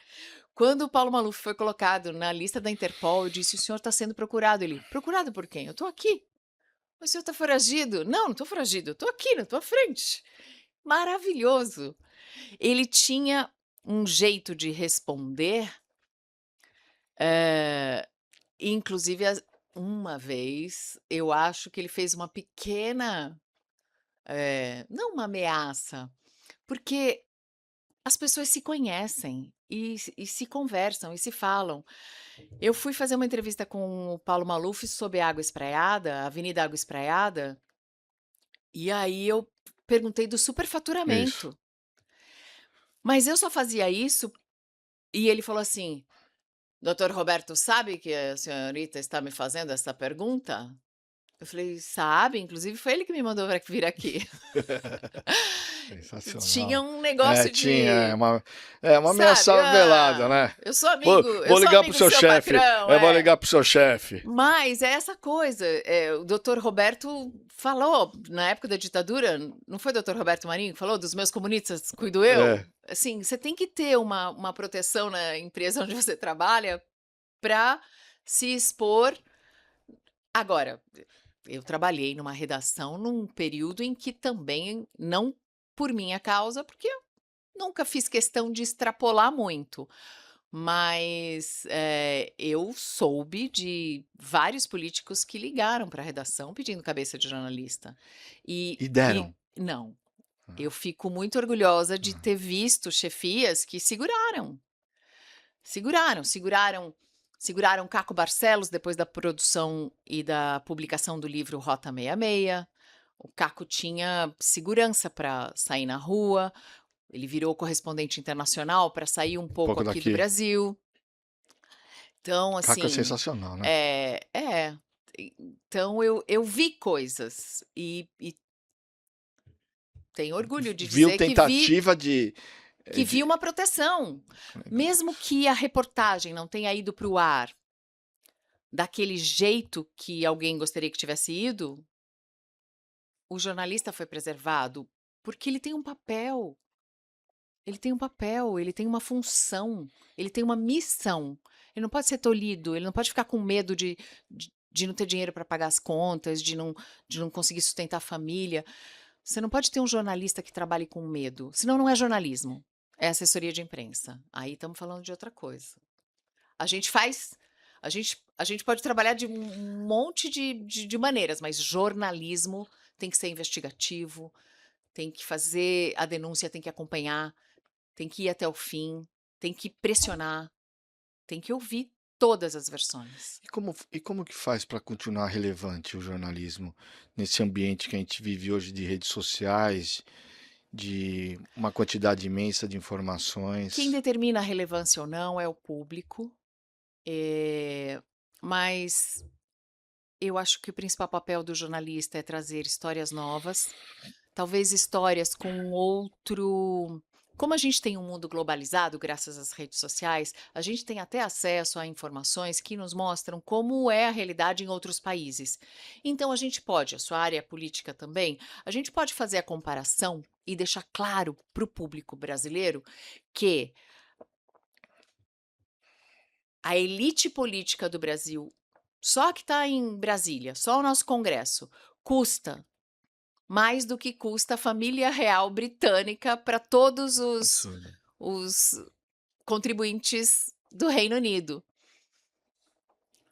Quando o Paulo Maluf foi colocado na lista da Interpol, eu disse: "O senhor está sendo procurado". Ele: "Procurado por quem? Eu tô aqui". "O senhor está foragido". "Não, não tô foragido, eu tô aqui na tua frente". Maravilhoso. Ele tinha um jeito de responder, eh, inclusive uma vez, eu acho que ele fez uma pequena, não uma ameaça, porque as pessoas se conhecem e se conversam e se falam. Eu fui fazer uma entrevista com o Paulo Maluf sobre Água Espraiada, Avenida Água Espraiada, e aí eu perguntei do Isso. superfaturamento, mas eu só fazia isso e ele falou assim: Doutor Roberto, sabe que a senhorita está me fazendo essa pergunta? Eu falei: "Sabe, inclusive foi ele que me mandou pra vir aqui". Tinha Sensacional. um É, negócio tinha, de, é uma sabe, ameaça velada, né. eu sou Vou amigo eu vou sou ligar para o amigo do seu seu chefe, patrão, vou é. ligar para o seu chefe. Mas é essa coisa, o doutor Roberto falou, na época da ditadura, não foi o doutor Roberto Marinho que falou: "Dos meus comunistas cuido eu"? É, Assim, você tem que ter uma proteção na empresa onde você trabalha para se expor. Agora, eu trabalhei numa redação num período em que também, não por minha causa, porque eu nunca fiz questão de extrapolar muito, mas, eu soube de vários políticos que ligaram para a redação pedindo cabeça de jornalista. e E deram. não, eu fico muito orgulhosa de Ah, ter visto chefias que seguraram Caco Barcelos depois da produção e da publicação do livro Rota 66. O Caco tinha segurança para sair na rua, ele virou correspondente internacional para sair um um pouco pouco aqui do daqui. Brasil. Então, Caco é assim, sensacional, né. é. Então eu vi coisas e tenho orgulho de Viu dizer que vi tentativa de que vi de uma proteção. legal. Mesmo que a reportagem não tenha ido para o ar daquele jeito que alguém gostaria que tivesse ido, o jornalista foi preservado, porque ele tem uma função, ele tem uma missão. Ele não pode ser tolhido, ele não pode ficar com medo de não ter dinheiro para pagar as contas, de não conseguir sustentar a família. Você não pode ter um jornalista que trabalhe com medo, senão não é jornalismo, é assessoria de imprensa. Aí estamos falando de outra coisa. A gente faz a gente pode trabalhar de um monte de maneiras, mas jornalismo tem que ser investigativo, tem que fazer a denúncia, tem que acompanhar, tem que ir até o fim, tem que pressionar, tem que ouvir todas as versões. E como que faz para continuar relevante o jornalismo nesse ambiente que a gente vive hoje de redes sociais, de uma quantidade imensa de Quem informações? determina a relevância ou não é o público, mas eu acho que o principal papel do jornalista é trazer histórias novas, talvez histórias com outro. Como a gente tem um mundo globalizado, graças às redes sociais, a gente tem até acesso a informações que nos mostram como é a realidade em outros países. Então, a gente pode, a sua área é política também, a gente pode fazer a comparação e deixar claro para o público brasileiro que a elite política do Brasil, só que está em Brasília, só o nosso Congresso, custa mais do que custa a família real britânica para todos Absurdo. os contribuintes do Reino Unido.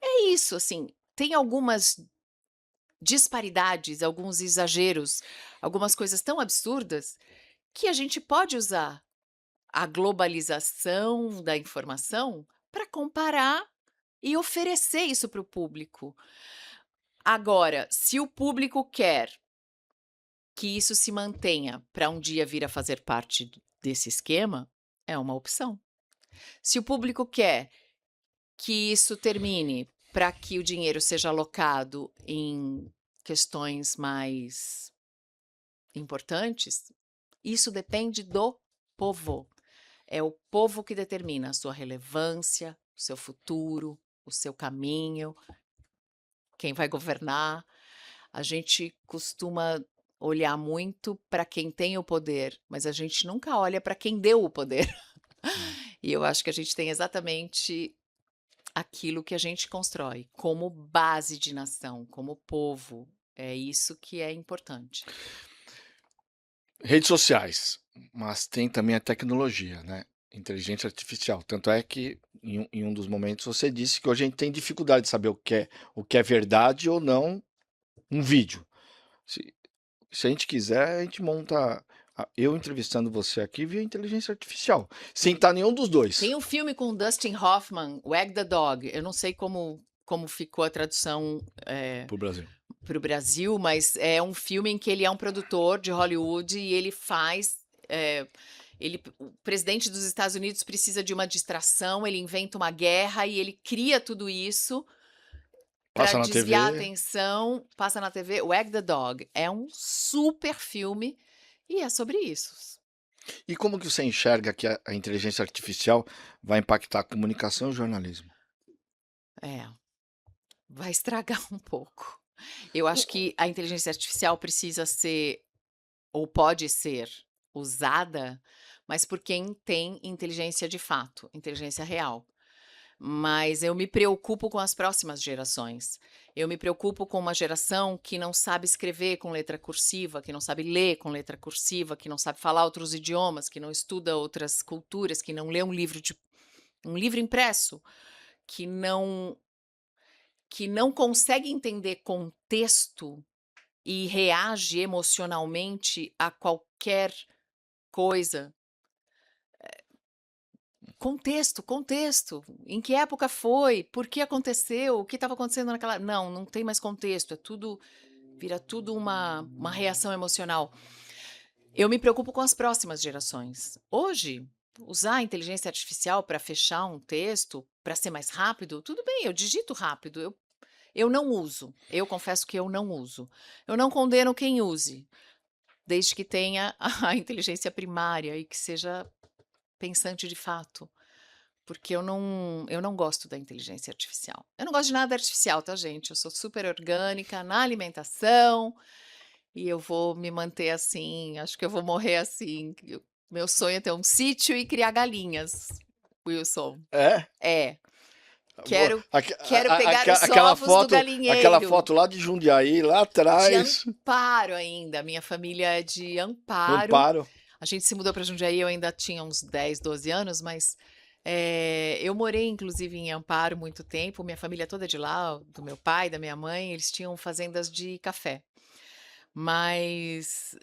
É isso, assim, tem algumas disparidades, alguns exageros, algumas coisas tão absurdas que a gente pode usar a globalização da informação para comparar e oferecer isso para o público. Agora, se o público quer que isso se mantenha para um dia vir a fazer parte desse esquema, é uma opção. Se o público quer que isso termine para que o dinheiro seja alocado em questões mais importantes, isso depende do povo. É o povo que determina a sua relevância, o seu futuro, o seu caminho, quem vai governar. A gente costuma olhar muito para quem tem o poder, mas a gente nunca olha para quem deu o poder. É. E eu acho que a gente tem exatamente aquilo que a gente constrói como base de nação, como povo. É isso que é importante. Redes sociais, mas tem também a tecnologia, né, inteligência artificial. Tanto é que em um dos momentos você disse que hoje a gente tem dificuldade de saber o que é verdade ou não um vídeo. Se se a gente quiser, a gente monta eu entrevistando você aqui via inteligência artificial, sem estar nenhum dos Tem 2. um filme com Dustin Hoffman, Wag the Dog. Eu não sei como ficou a tradução Para o Brasil. para o Brasil, mas é um filme em que ele é um produtor de Hollywood e ele faz. O presidente dos Estados Unidos precisa de uma distração, ele inventa uma guerra e ele cria tudo isso para Passa na desviar a TV. atenção, passa na TV. Wag the Dog é um super filme e é sobre isso. E como que você enxerga que a inteligência artificial vai impactar a comunicação e o jornalismo? É, vai estragar um pouco. Eu acho que a inteligência artificial precisa ser, ou pode ser, usada, mas por quem tem inteligência de fato, inteligência real. Mas eu me preocupo com as próximas gerações. Eu me preocupo com uma geração que não sabe escrever com letra cursiva, que não sabe ler com letra cursiva, que não sabe falar outros idiomas, que não estuda outras culturas, que não lê um livro impresso, que não consegue entender contexto e reage emocionalmente a qualquer coisa. Contexto. Em que época foi? Por que aconteceu? O que estava acontecendo naquela. Não tem mais contexto. Vira tudo uma reação emocional. Eu me preocupo com as próximas gerações. Hoje, usar a inteligência artificial para fechar um texto, para ser mais rápido, tudo bem, eu digito rápido. Eu não uso. Eu confesso que eu não uso. Eu não condeno quem use, desde que tenha a inteligência primária e que seja pensante de fato. Porque eu não gosto da inteligência artificial. Eu não gosto de nada artificial, tá, gente? Eu sou super orgânica na alimentação e eu vou me manter assim. Acho que eu vou morrer assim. Meu sonho é ter um sítio e criar galinhas, Wilson. É? É. Boa. Quero pegar os Aquela ovos do aquela galinheiro. foto lá de Jundiaí, lá De atrás, Amparo ainda. Minha família é de Amparo. Amparo. A gente se mudou para Jundiaí, eu ainda tinha uns 10, 12 anos, mas eu morei inclusive em Amparo muito tempo. Minha família toda é de lá, do meu pai, da minha mãe, eles tinham fazendas de café. Mas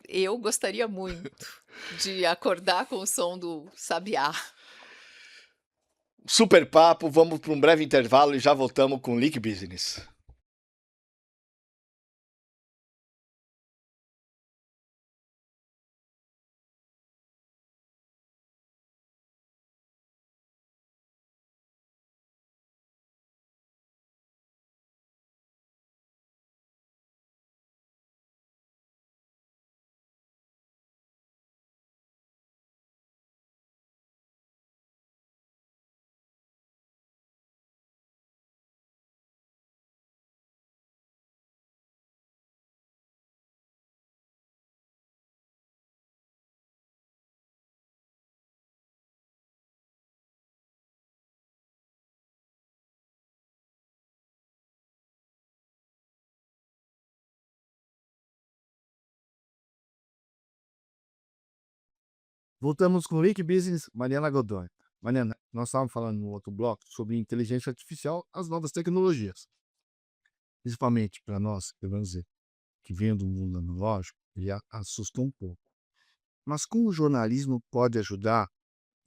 eu gostaria muito de acordar com o som do sabiá. Super papo, vamos para um breve intervalo e já voltamos com Leak Business. Voltamos com o Leak Business, Mariana Godoy. Mariana, nós estávamos falando no outro bloco sobre inteligência artificial, as novas tecnologias. Principalmente para nós, que vamos dizer, que vem do mundo analógico, ele assustou um pouco. Mas como o jornalismo pode ajudar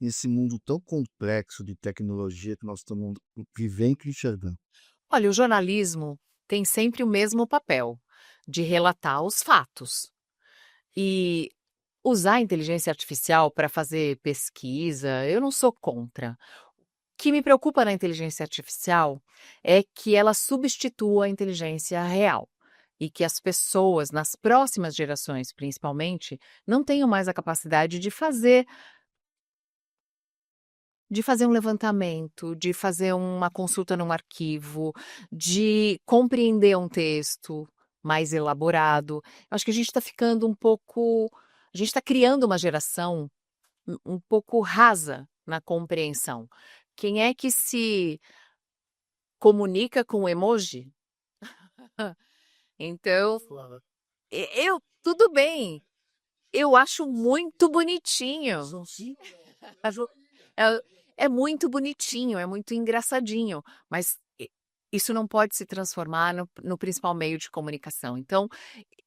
nesse mundo tão complexo de tecnologia que nós estamos vivendo e enxergando? Olha, o jornalismo tem sempre o mesmo papel, de relatar os fatos. E usar a inteligência artificial para fazer pesquisa, eu não sou contra. O que me preocupa na inteligência artificial é que ela substitua a inteligência real e que as pessoas, nas próximas gerações principalmente, não tenham mais a capacidade de fazer um levantamento, de fazer uma consulta num arquivo, de compreender um texto mais elaborado. Eu acho que a gente está ficando a gente está criando uma geração um pouco rasa na compreensão. Quem é que se comunica com emoji? Então, tudo bem. Eu acho muito bonitinho. Acho- É, é muito bonitinho, é muito engraçadinho, mas isso não pode se transformar no principal meio de comunicação. Então,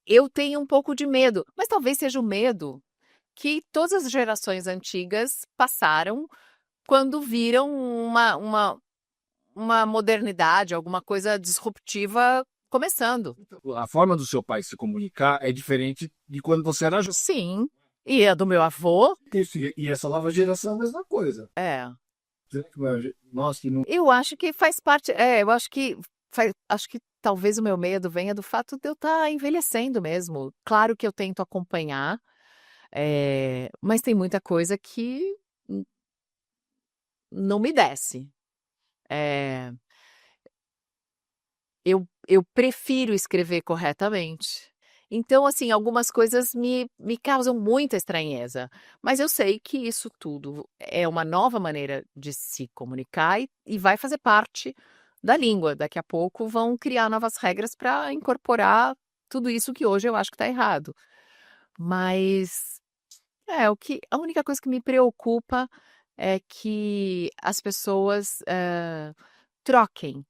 eu tenho um pouco de medo, mas talvez seja o medo que todas as gerações antigas passaram quando viram uma modernidade, alguma coisa disruptiva começando. A forma do seu pai se comunicar é diferente de quando você era jovem. Sim, E a do meu avô, Isso, e essa nova geração é a mesma coisa. é. Nós que não. Eu acho que faz parte, eu acho que acho que talvez o meu medo venha do fato de eu estar envelhecendo mesmo. Claro que eu tento acompanhar, mas tem muita coisa que não me desce. Eh, eu prefiro escrever corretamente. Então, assim, algumas coisas me causam muita estranheza, mas eu sei que isso tudo é uma nova maneira de se comunicar e vai fazer parte da língua. Daqui a pouco vão criar novas regras para incorporar tudo isso que hoje eu acho que está errado. Mas a única coisa que me preocupa é que as pessoas, troquem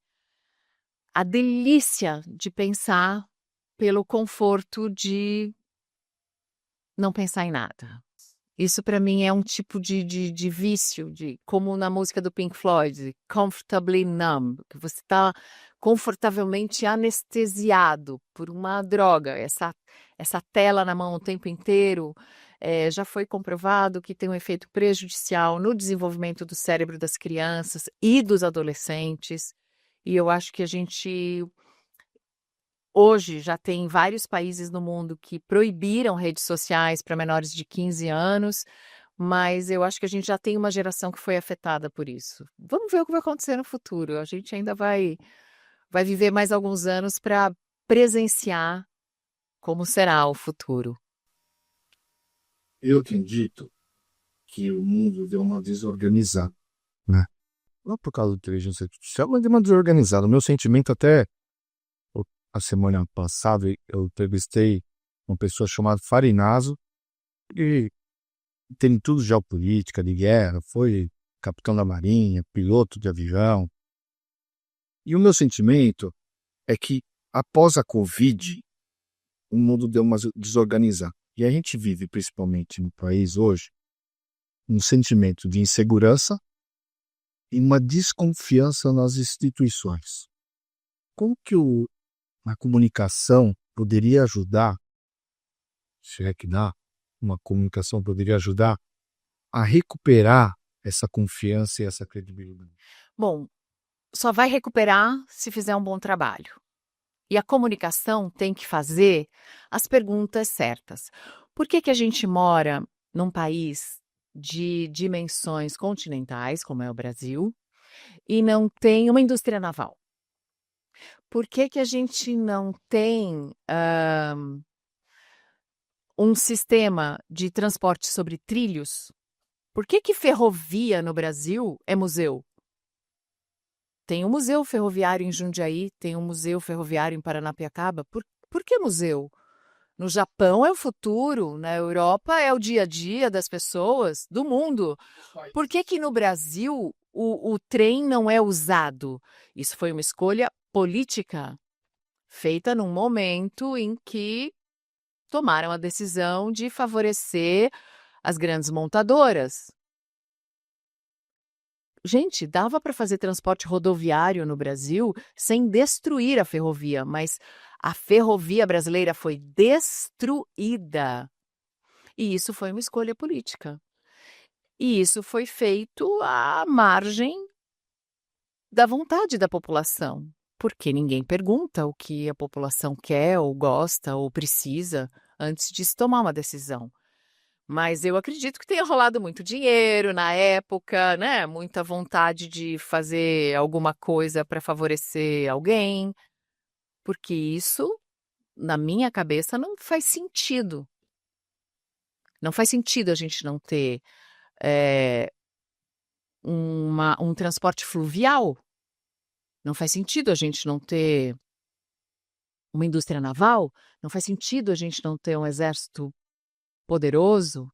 a delícia de pensar pelo conforto de não pensar em nada. Isso para mim é um tipo de vício, como na música do Pink Floyd, "Comfortably Numb", que você está confortavelmente anestesiado por uma droga. Essa tela na mão o tempo inteiro, já foi comprovado que tem um efeito prejudicial no desenvolvimento do cérebro das crianças e dos adolescentes, e eu acho que a gente hoje já tem vários países no mundo que proibiram redes sociais para menores de 15 anos, mas eu acho que a gente já tem uma geração que foi afetada por isso. Vamos ver o que vai acontecer no futuro. A gente ainda vai viver mais alguns anos para presenciar como será o futuro. Eu acredito que o mundo deu uma desorganizada, né? Não por causa da inteligência artificial, mas deu uma desorganizada. O meu sentimento até a semana passada eu entrevistei uma pessoa chamada Farinaso, que tem tudo de geopolítica, de guerra, foi capitão da marinha, piloto de avião. E o meu sentimento é que após a Covid, o mundo deu uma desorganizada. E a gente vive, principalmente no país hoje, um sentimento de insegurança e uma desconfiança nas instituições. Como que a comunicação poderia ajudar, se é que dá, uma comunicação poderia ajudar a recuperar essa confiança e essa credibilidade? Bom, só vai recuperar se fizer um bom trabalho. E a comunicação tem que fazer as perguntas certas. Por que que a gente mora num país de dimensões continentais, como é o Brasil, e não tem uma indústria naval? Por que que a gente não tem, um sistema de transporte sobre trilhos? Por que que ferrovia no Brasil é museu? Tem um museu ferroviário em Jundiaí, tem um museu ferroviário em Paranapiacaba. Por que museu? No Japão é o futuro, na Europa é o dia a dia das pessoas, do mundo. Por que que no Brasil o trem não é usado? Isso foi uma escolha política, feita num momento em que tomaram a decisão de favorecer as grandes montadoras. Gente, dava para fazer transporte rodoviário no Brasil sem destruir a ferrovia, mas a ferrovia brasileira foi destruída. E isso foi uma escolha política. E isso foi feito à margem da vontade da população, porque ninguém pergunta o que a população quer, ou gosta, ou precisa antes de se tomar uma decisão. Mas eu acredito que tenha rolado muito dinheiro na época, né? Muita vontade de fazer alguma coisa para favorecer alguém, porque isso, na minha cabeça, não faz sentido. Não faz sentido a gente não ter um transporte fluvial. Não faz sentido a gente não ter uma indústria naval. Não faz sentido a gente não ter um exército poderoso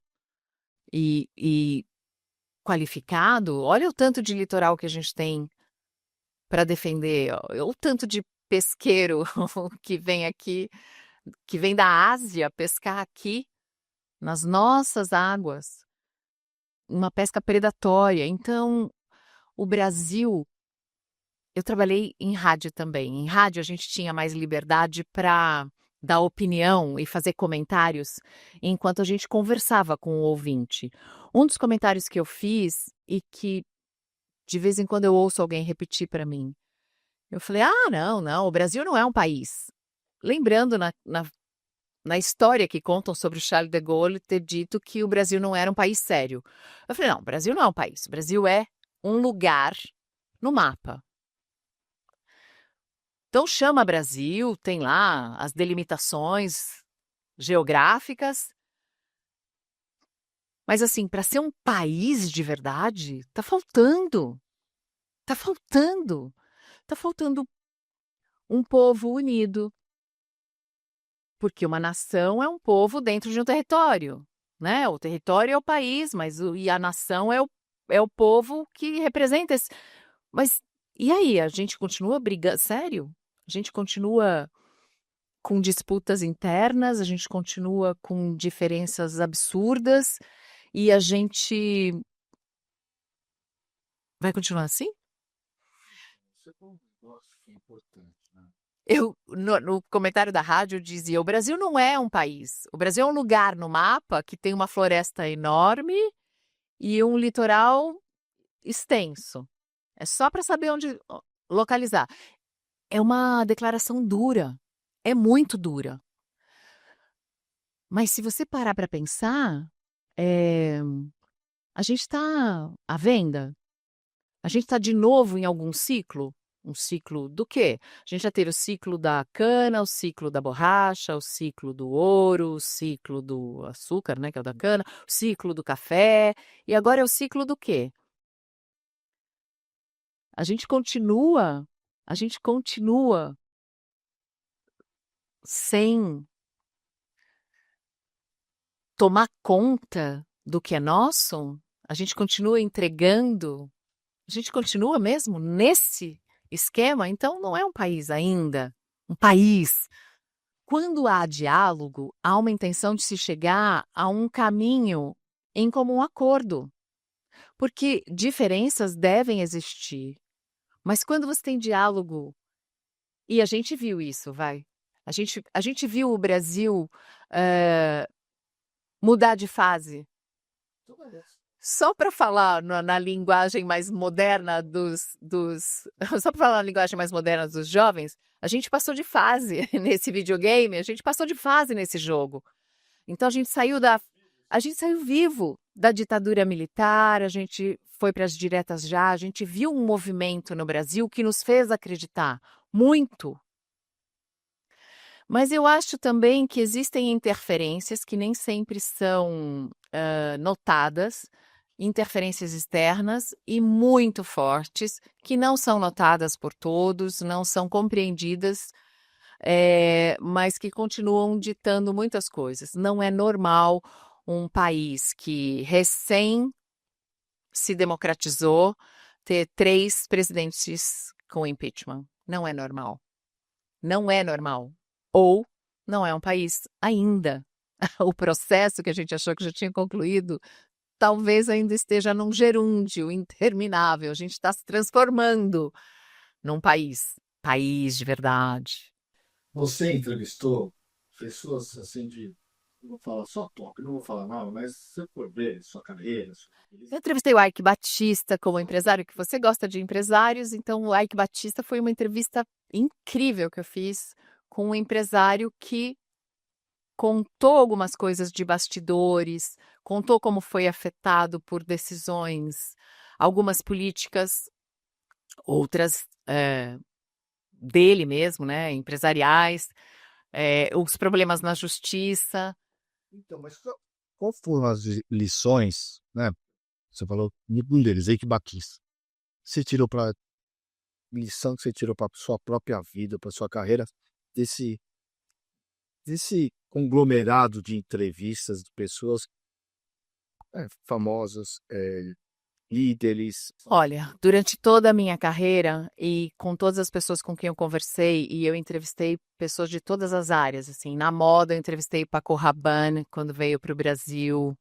e qualificado. Olha o tanto de litoral que a gente tem para defender, o tanto de pesqueiro que vem aqui, que vem da Ásia pescar aqui nas nossas águas, uma pesca predatória. Então, o Brasil, eu trabalhei em rádio também. Em rádio a gente tinha mais liberdade para dar opinião e fazer comentários enquanto a gente conversava com o ouvinte. Um dos comentários que eu fiz e que de vez em quando eu ouço alguém repetir para mim, eu falei: ah, não, o Brasil não é um país. Lembrando na história que contam sobre o Charles de Gaulle ter dito que o Brasil não era um país sério. Eu falei: não, o Brasil não é um país, o Brasil é um lugar no mapa. Então chama Brasil, tem lá as delimitações geográficas, mas assim, para ser um país de verdade, tá faltando. Tá faltando. Tá faltando um povo unido. Porque uma nação é um povo dentro de um território, né? O território é o país, mas e a nação é o povo que representa esse. Mas e aí? A gente continua brigando? Sério? A gente continua com disputas internas, a gente continua com diferenças absurdas e a gente vai continuar assim? Isso é um negócio que é importante, né? Eu, no comentário da rádio, eu dizia: o Brasil não é um país. O Brasil é um lugar no mapa que tem uma floresta enorme e um litoral extenso. É só para saber onde localizar. É uma declaração dura. É muito dura. Mas se você parar para pensar, a gente está à venda. A gente está de novo em algum ciclo? Um ciclo do quê? A gente já teve o ciclo da cana, o ciclo da borracha, o ciclo do ouro, o ciclo do açúcar, né, que é o da cana, o ciclo do café, e agora é o ciclo do quê? A gente continua sem tomar conta do que é nosso? A gente continua entregando? A gente continua mesmo nesse esquema? Então não é um país ainda. Um país. Quando há diálogo, há uma intenção de se chegar a um caminho em comum acordo. Porque diferenças devem existir. Mas quando você tem diálogo, e a gente viu isso, vai. A gente viu o Brasil mudar de fase. Só para falar na linguagem mais moderna só para falar na linguagem mais moderna dos jovens, a gente passou de fase nesse videogame, a gente passou de fase nesse jogo. Então a gente saiu vivo da ditadura militar, a gente foi para as diretas já, a gente viu um movimento no Brasil que nos fez acreditar muito. Mas eu acho também que existem interferências que nem sempre são notadas, interferências externas e muito fortes, que não são notadas por todos, não são compreendidas, mas que continuam ditando muitas coisas. Não é normal um país que recém se democratizou ter 3 presidentes com impeachment. Não é normal. Não é normal. Ou não é um país ainda. O processo que a gente achou que já tinha concluído talvez ainda esteja num gerúndio interminável. A gente está se transformando num país de verdade. Você entrevistou pessoas assim de, não vou falar só top, não vou falar mal, mas se você for ver sua carreira, Eu entrevistei o Ike Batista como empresário, que você gosta de empresários, então o Ike Batista foi uma entrevista incrível que eu fiz com um empresário que contou algumas coisas de bastidores, contou como foi afetado por decisões, algumas políticas, outras dele mesmo, né, empresariais, os problemas na justiça. Então, mas qual foram as lições, né? Você falou um deles, Eike Batista. Você tirou para lição que você tirou para sua própria vida, para sua carreira, desse conglomerado de entrevistas de pessoas famosas, líderes. Olha, durante toda a minha carreira e com todas as pessoas com quem eu conversei, e eu entrevistei pessoas de todas as áreas, assim, na moda eu entrevistei Paco Rabanne quando veio para o Brasil,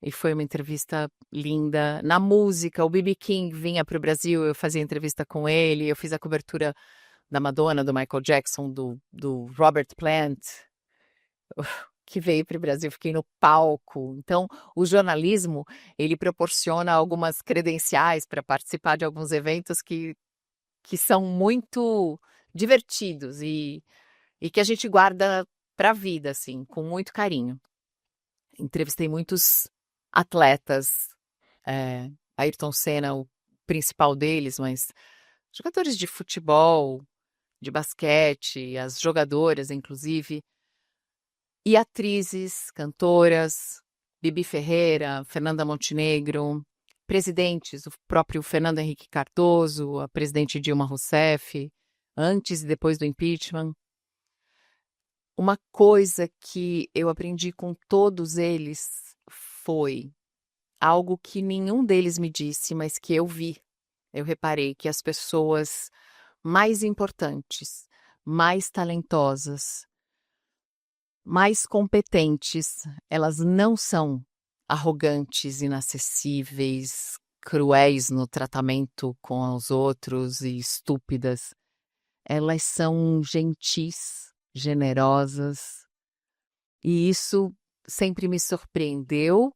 e foi uma entrevista linda. Na música, o B.B. King vinha para o Brasil, eu fazia entrevista com ele, eu fiz a cobertura da Madonna, do Michael Jackson, do Robert Plant, que veio para o Brasil, fiquei no palco. Então, o jornalismo, ele proporciona algumas credenciais para participar de alguns eventos que são muito divertidos e que a gente guarda para a vida, assim, com muito carinho. Entrevistei muitos atletas, Ayrton Senna, o principal deles, mas jogadores de futebol, de basquete, as jogadoras, inclusive, e atrizes, cantoras, Bibi Ferreira, Fernanda Montenegro, presidentes, o próprio Fernando Henrique Cardoso, a presidente Dilma Rousseff, antes e depois do impeachment. Uma coisa que eu aprendi com todos eles foi algo que nenhum deles me disse, mas que eu vi. Eu reparei que as pessoas mais importantes, mais talentosas, mais competentes, elas não são arrogantes, inacessíveis, cruéis no tratamento com os outros e estúpidas. Elas são gentis, generosas, e isso sempre me surpreendeu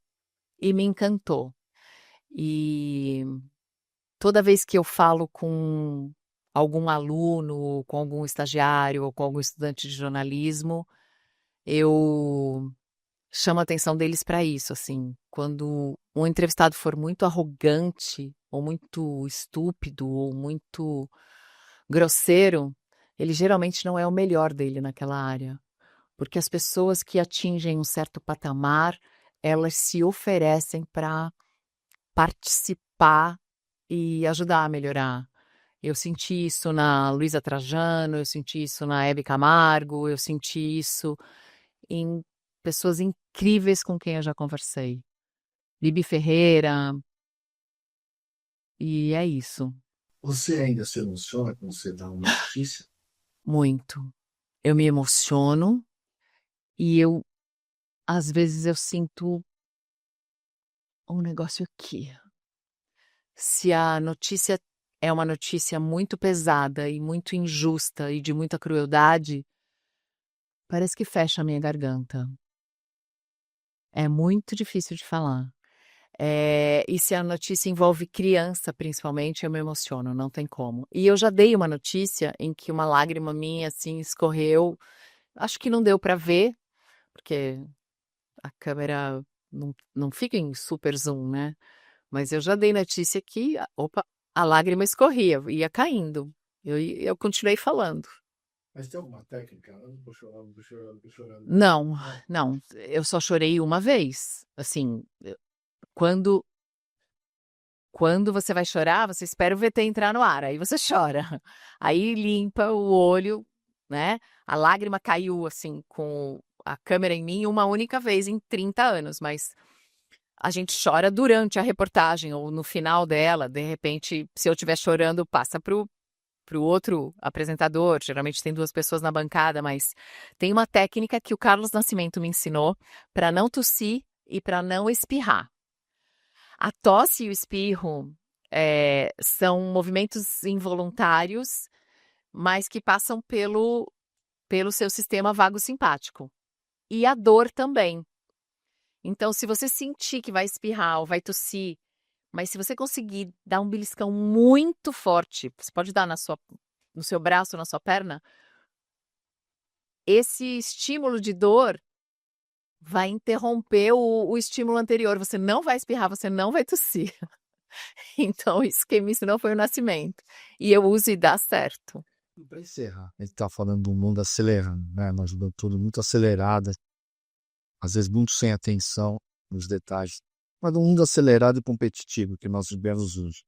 e me encantou. E toda vez que eu falo com algum aluno, com algum estagiário ou com algum estudante de jornalismo, eu chamo a atenção deles para isso, assim. Quando um entrevistado for muito arrogante, ou muito estúpido, ou muito grosseiro, ele geralmente não é o melhor dele naquela área. Porque as pessoas que atingem um certo patamar, elas se oferecem para participar e ajudar a melhorar. Eu senti isso na Luísa Trajano, eu senti isso na Hebe Camargo, eu senti isso em pessoas incríveis com quem eu já conversei. Bibi Ferreira, e é isso. Você ainda se emociona quando você dá uma notícia? Muito. Eu me emociono e às vezes eu sinto um negócio aqui. Se a notícia é uma notícia muito pesada e muito injusta e de muita crueldade, parece que fecha a minha garganta. É muito difícil de falar. E se a notícia envolve criança, principalmente, eu me emociono, não tem como. E eu já dei uma notícia em que uma lágrima minha, assim, escorreu. Acho que não deu para ver, porque a câmera não fica em super zoom, né? Mas eu já dei notícia que, opa, a lágrima escorria, ia caindo. Eu continuei falando. Mas tem alguma técnica? Eu não tô chorando, tô chorando, tô chorando. Não, não, eu só chorei uma vez. Assim, quando você vai chorar, você espera o VT entrar no ar, aí você chora. Aí limpa o olho, né? A lágrima caiu, assim, com a câmera em mim uma única vez em 30 anos, mas a gente chora durante a reportagem ou no final dela. De repente, se eu estiver chorando, passa pro outro apresentador. Geralmente tem 2 pessoas na bancada, mas tem uma técnica que o Carlos Nascimento me ensinou para não tossir e para não espirrar. A tosse e o espirro são movimentos involuntários, mas que passam pelo seu sistema vago simpático. E a dor também. Então, se você sentir que vai espirrar ou vai tossir, mas se você conseguir dar um beliscão muito forte, você pode dar no seu braço, na sua perna, esse estímulo de dor vai interromper o estímulo anterior. Você não vai espirrar, você não vai tossir. Então, isso quem me ensinou foi o Nascimento. E eu uso e dá certo. E para encerrar, a gente tá falando de um mundo acelerando, né? Nós vivemos tudo muito acelerado, às vezes muito sem atenção nos detalhes, mas um mundo acelerado e competitivo que nós vivemos hoje.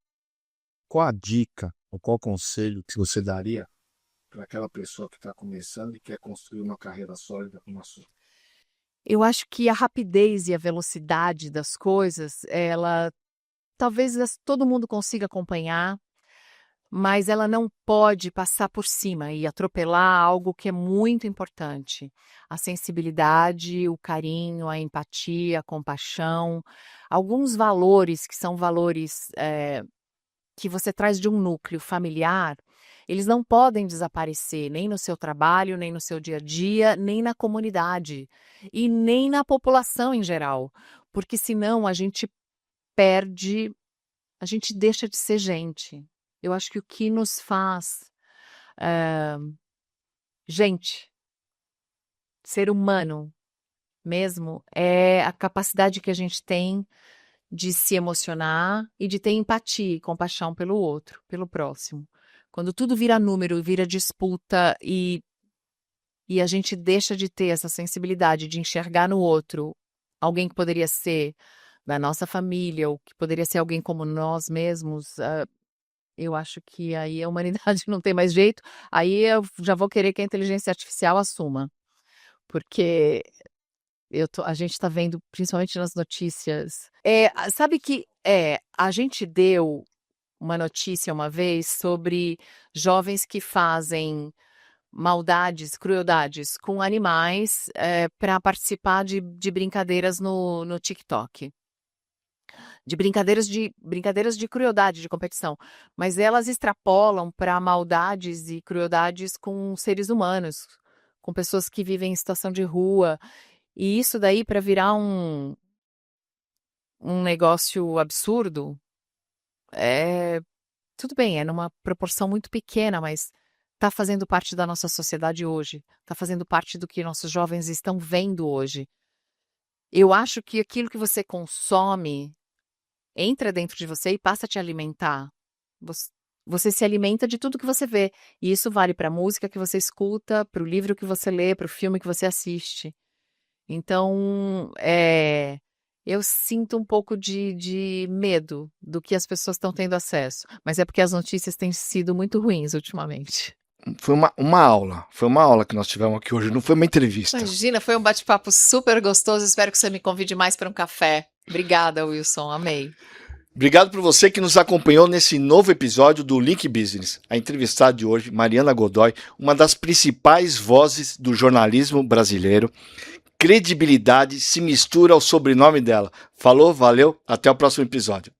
Qual a dica ou qual conselho que você daria para aquela pessoa que está começando e quer construir uma carreira sólida como a sua? Eu acho que a rapidez e a velocidade das coisas, ela talvez todo mundo consiga acompanhar, mas ela não pode passar por cima e atropelar algo que é muito importante. A sensibilidade, o carinho, a empatia, a compaixão, alguns valores que são valores que você traz de um núcleo familiar Eles não podem desaparecer nem no seu trabalho, nem no seu dia a dia, nem na comunidade e nem na população em geral, porque senão a gente perde, a gente deixa de ser gente. Eu acho que o que nos faz gente, ser humano mesmo, é a capacidade que a gente tem de se emocionar e de ter empatia e compaixão pelo outro, pelo próximo. Quando tudo vira número, vira disputa e a gente deixa de ter essa sensibilidade de enxergar no outro alguém que poderia ser da nossa família ou que poderia ser alguém como nós mesmos, eu acho que aí a humanidade não tem mais jeito, aí eu já vou querer que a inteligência artificial assuma, porque a gente está vendo, principalmente nas notícias. Sabe que a gente deu uma notícia uma vez sobre jovens que fazem maldades, crueldades com animais para participar de brincadeiras no TikTok. De brincadeiras de crueldade, de competição. Mas elas extrapolam para maldades e crueldades com seres humanos, com pessoas que vivem em situação de rua. E isso daí para virar um negócio absurdo, tudo bem, é numa proporção muito pequena, mas está fazendo parte da nossa sociedade hoje, está fazendo parte do que nossos jovens estão vendo hoje. Eu acho que aquilo que você consome entra dentro de você e passa a te alimentar. Você se alimenta de tudo que você vê, e isso vale para a música que você escuta, para o livro que você lê, para o filme que você assiste. Então, eu sinto um pouco de medo do que as pessoas estão tendo acesso, mas é porque as notícias têm sido muito ruins ultimamente. Foi uma aula que nós tivemos aqui hoje, não foi uma entrevista. Imagina, foi um bate-papo super gostoso, espero que você me convide mais para um café. Obrigada, Wilson, amei. Obrigado por você que nos acompanhou nesse novo episódio do Link Business. A entrevistada de hoje, Mariana Godoy, uma das principais vozes do jornalismo brasileiro. Credibilidade se mistura ao sobrenome dela. Falou, valeu, até o próximo episódio.